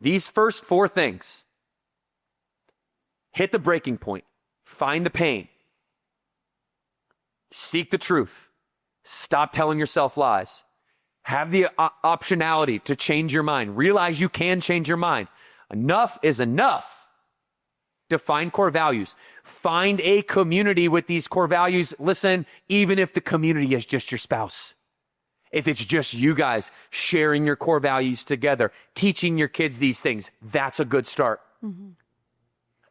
these first 4 things, hit the breaking point, find the pain, seek the truth, stop telling yourself lies, have the optionality to change your mind, realize you can change your mind. Enough is enough. Define core values. Find a community with these core values. Listen, even if the community is just your spouse, if it's just you guys sharing your core values together, teaching your kids these things, that's a good start. Mm-hmm.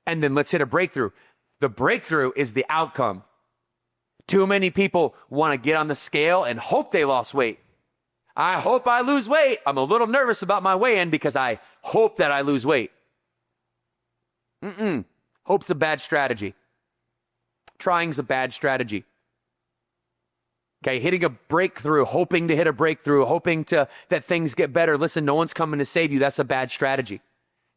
And then let's hit a breakthrough. The breakthrough is the outcome. Too many people want to get on the scale and hope they lost weight. I hope I lose weight. I'm a little nervous about my weigh-in because I hope that I lose weight. Hope's a bad strategy. Trying's a bad strategy. Okay, hitting a breakthrough, hoping to hit a breakthrough, hoping that things get better. Listen, no one's coming to save you. That's a bad strategy.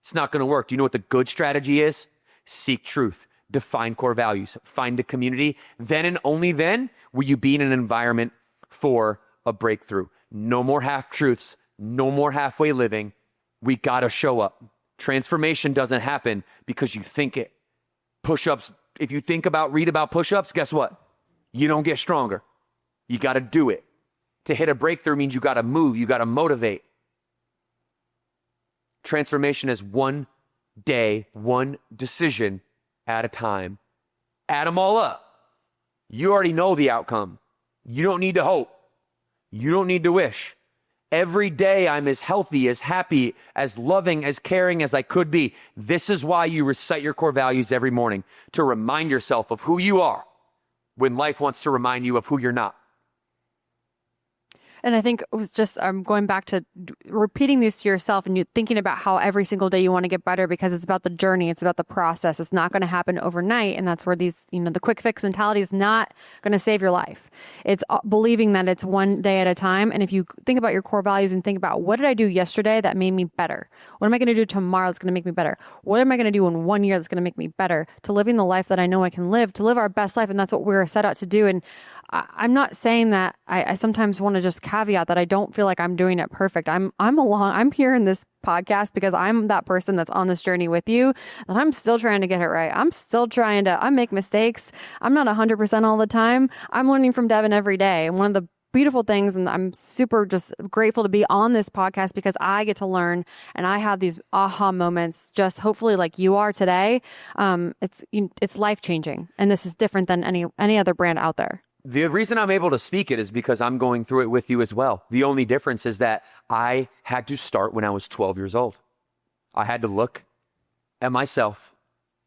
It's not going to work. Do you know what the good strategy is? Seek truth. Define core values. Find a community. Then and only then will you be in an environment for a breakthrough. No more half-truths. No more halfway living. We got to show up. Transformation doesn't happen because you think it. Push-ups, if you read about push-ups, guess what? You don't get stronger. You got to do it. To hit a breakthrough means you got to move. You got to motivate. Transformation is one day, one decision at a time. Add them all up. You already know the outcome. You don't need to hope. You don't need to wish. Every day I'm as healthy, as happy, as loving, as caring as I could be. This is why you recite your core values every morning, to remind yourself of who you are when life wants to remind you of who you're not. And I think it was just going back to repeating these to yourself and you thinking about how every single day you want to get better, because it's about the journey. It's about the process. It's not going to happen overnight. And that's where these, the quick fix mentality is not going to save your life. It's believing that it's one day at a time. And if you think about your core values and think about, what did I do yesterday that made me better? What am I going to do tomorrow that's going to make me better? What am I going to do in 1 year that's going to make me better? To living the life that I know I can live, to live our best life. And that's what we're set out to do. And I'm not saying that. I sometimes want to just caveat that I don't feel like I'm doing it perfect. I'm here in this podcast because I'm that person that's on this journey with you, and I'm still trying to get it right. I make mistakes. I'm not 100% all the time. I'm learning from Devan every day. And one of the beautiful things, and I'm super just grateful to be on this podcast because I get to learn and I have these aha moments, just hopefully like you are today. It's life-changing, and this is different than any other brand out there. The reason I'm able to speak it is because I'm going through it with you as well. The only difference is that I had to start when I was 12 years old. I had to look at myself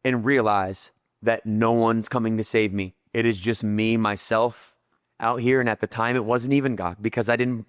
and realize that no one's coming to save me. It is just me, myself out here. And at the time, it wasn't even God, because I didn't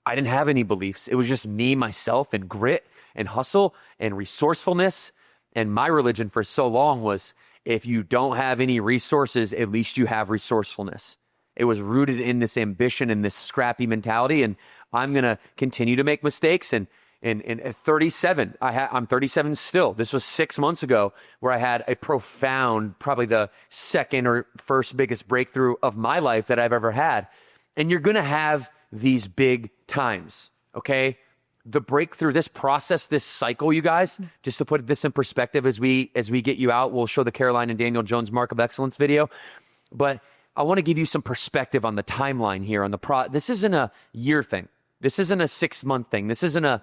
have any beliefs. It was just me, myself, and grit and hustle and resourcefulness. And my religion for so long was, if you don't have any resources, at least you have resourcefulness. It was rooted in this ambition and this scrappy mentality. And I'm going to continue to make mistakes. And at 37, I'm 37 still. This was 6 months ago where I had a profound, probably the second or first biggest breakthrough of my life that I've ever had. And you're going to have these big times, okay? The breakthrough, this process, this cycle, you guys, just to put this in perspective as we get you out, we'll show the Caroline and Daniel Jones Mark of Excellence video. But I want to give you some perspective on the timeline here. This isn't a year thing. This isn't a 6 month thing. This isn't a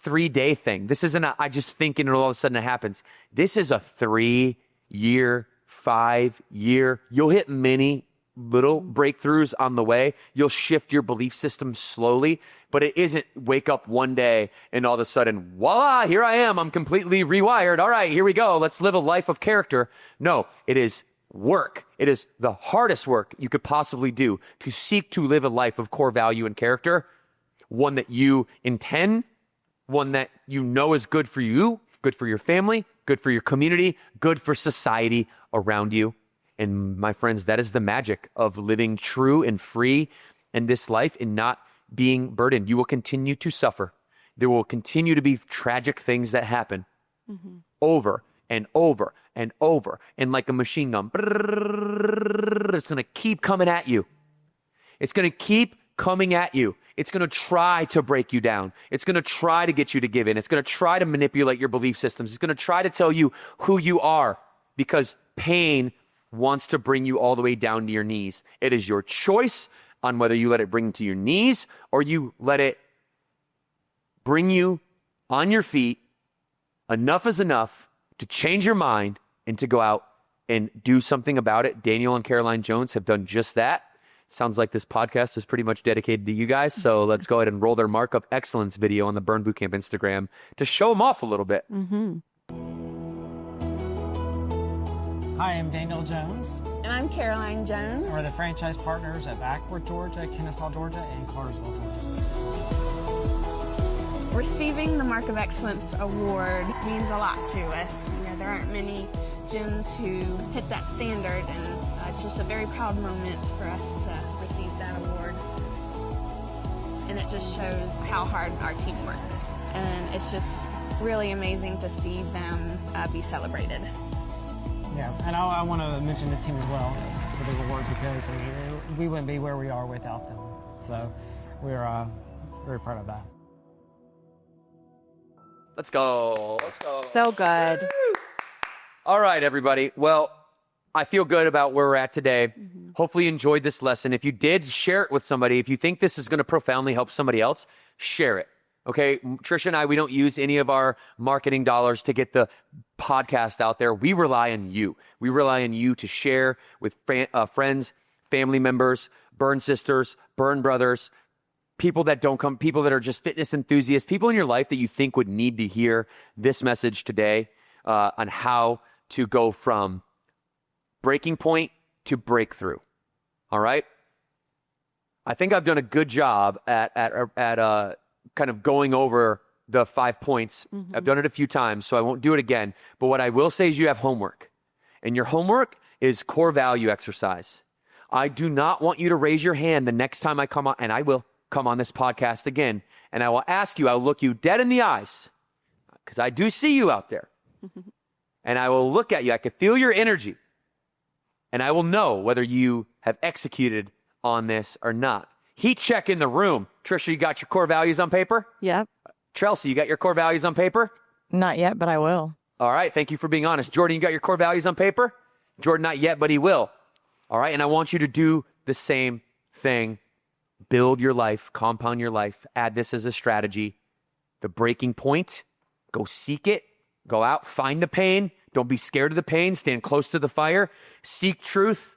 3-day thing. This isn't I just think and all of a sudden it happens. This is a 3-year, 5-year. You'll hit many little breakthroughs on the way. You'll shift your belief system slowly, but it isn't wake up one day and all of a sudden, voila, here I am. I'm completely rewired. All right, here we go. Let's live a life of character. No, it is work. It is the hardest work you could possibly do to seek to live a life of core value and character, one that you intend, one that you know is good for you, good for your family, good for your community, good for society around you. And my friends, that is the magic of living true and free in this life and not being burdened. You will continue to suffer. There will continue to be tragic things that happen over and over and over. And like a machine gun, it's going to keep coming at you. It's going to keep coming at you. It's going to try to break you down. It's going to try to get you to give in. It's going to try to manipulate your belief systems. It's going to try to tell you who you are, because pain wants to bring you all the way down to your knees. It is your choice on whether you let it bring you to your knees or you let it bring you on your feet. Enough is enough to change your mind and to go out and do something about it. Daniel and Caroline Jones have done just that. Sounds like this podcast is pretty much dedicated to you guys. So let's go ahead and roll their Mark of Excellence video on the Burn Bootcamp Instagram to show them off a little bit. Hi, I'm Daniel Jones. And I'm Caroline Jones. We're the franchise partners at Backward, Georgia, Kennesaw, Georgia, and Cartersville, Georgia. Receiving the Mark of Excellence award means a lot to us. You know, there aren't many gyms who hit that standard, and it's just a very proud moment for us to receive that award. And it just shows how hard our team works. And it's just really amazing to see them be celebrated. Yeah, and I want to mention the team as well for the award, because I mean, we wouldn't be where we are without them. So we're very proud of that. Let's go. Let's go. So good. All right, everybody. Well, I feel good about where we're at today. Hopefully you enjoyed this lesson. If you did, share it with somebody. If you think this is going to profoundly help somebody else, share it. Okay, Trisha and I, we don't use any of our marketing dollars to get the podcast out there. We rely on you. We rely on you to share with friends, family members, burn sisters, burn brothers, people that don't come, people that are just fitness enthusiasts, people in your life that you think would need to hear this message today on how to go from breaking point to breakthrough. All right? I think I've done a good job at kind of going over the 5 points. I've done it a few times, so I won't do it again. But what I will say is you have homework. And your homework is core value exercise. I do not want you to raise your hand the next time I come on, and I will come on this podcast again, and I will ask you, I'll look you dead in the eyes, because I do see you out there. And I will look at you. I can feel your energy. And I will know whether you have executed on this or not. Heat check in the room. Trisha, you got your core values on paper? Yep. Chelsea, you got your core values on paper? Not yet, but I will. All right. Thank you for being honest. Jordan, you got your core values on paper? Jordan, not yet, but he will. All right. And I want you to do the same thing. Build your life, compound your life, add this as a strategy. The breaking point, go seek it, go out, find the pain. Don't be scared of the pain. Stand close to the fire. Seek truth.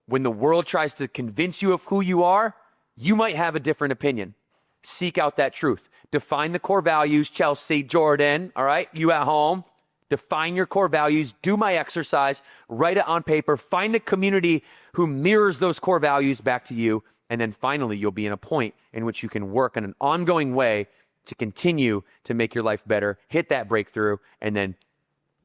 When the world tries to convince you of who you are, you might have a different opinion. Seek out that truth. Define the core values. Chelsea, Jordan, all right? You at home. Define your core values. Do my exercise. Write it on paper. Find a community who mirrors those core values back to you. And then finally, you'll be in a point in which you can work in an ongoing way to continue to make your life better, hit that breakthrough, and then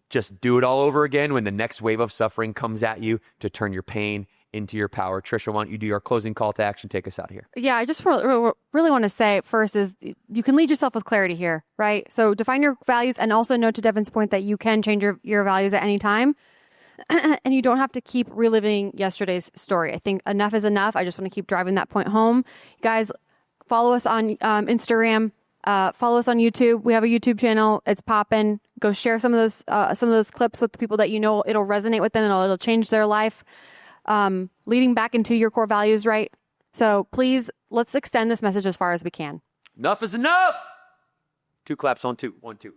just do it all over again when the next wave of suffering comes at you to turn your pain into your power. Trisha, why don't you do your closing call to action? Take us out of here. Yeah, I just really want to say first is you can lead yourself with clarity here, right? So define your values and also know to Devan's point that you can change your values at any time. And you don't have to keep reliving yesterday's story. I think enough is enough. I just want to keep driving that point home. You guys, follow us on Instagram. Follow us on YouTube. We have a YouTube channel. It's popping. Go share some of those clips with the people that you know it'll resonate with them and it'll change their life. Leading back into your core values, right? So please, let's extend this message as far as we can. Enough is enough. 2 claps on 2. 1, 2.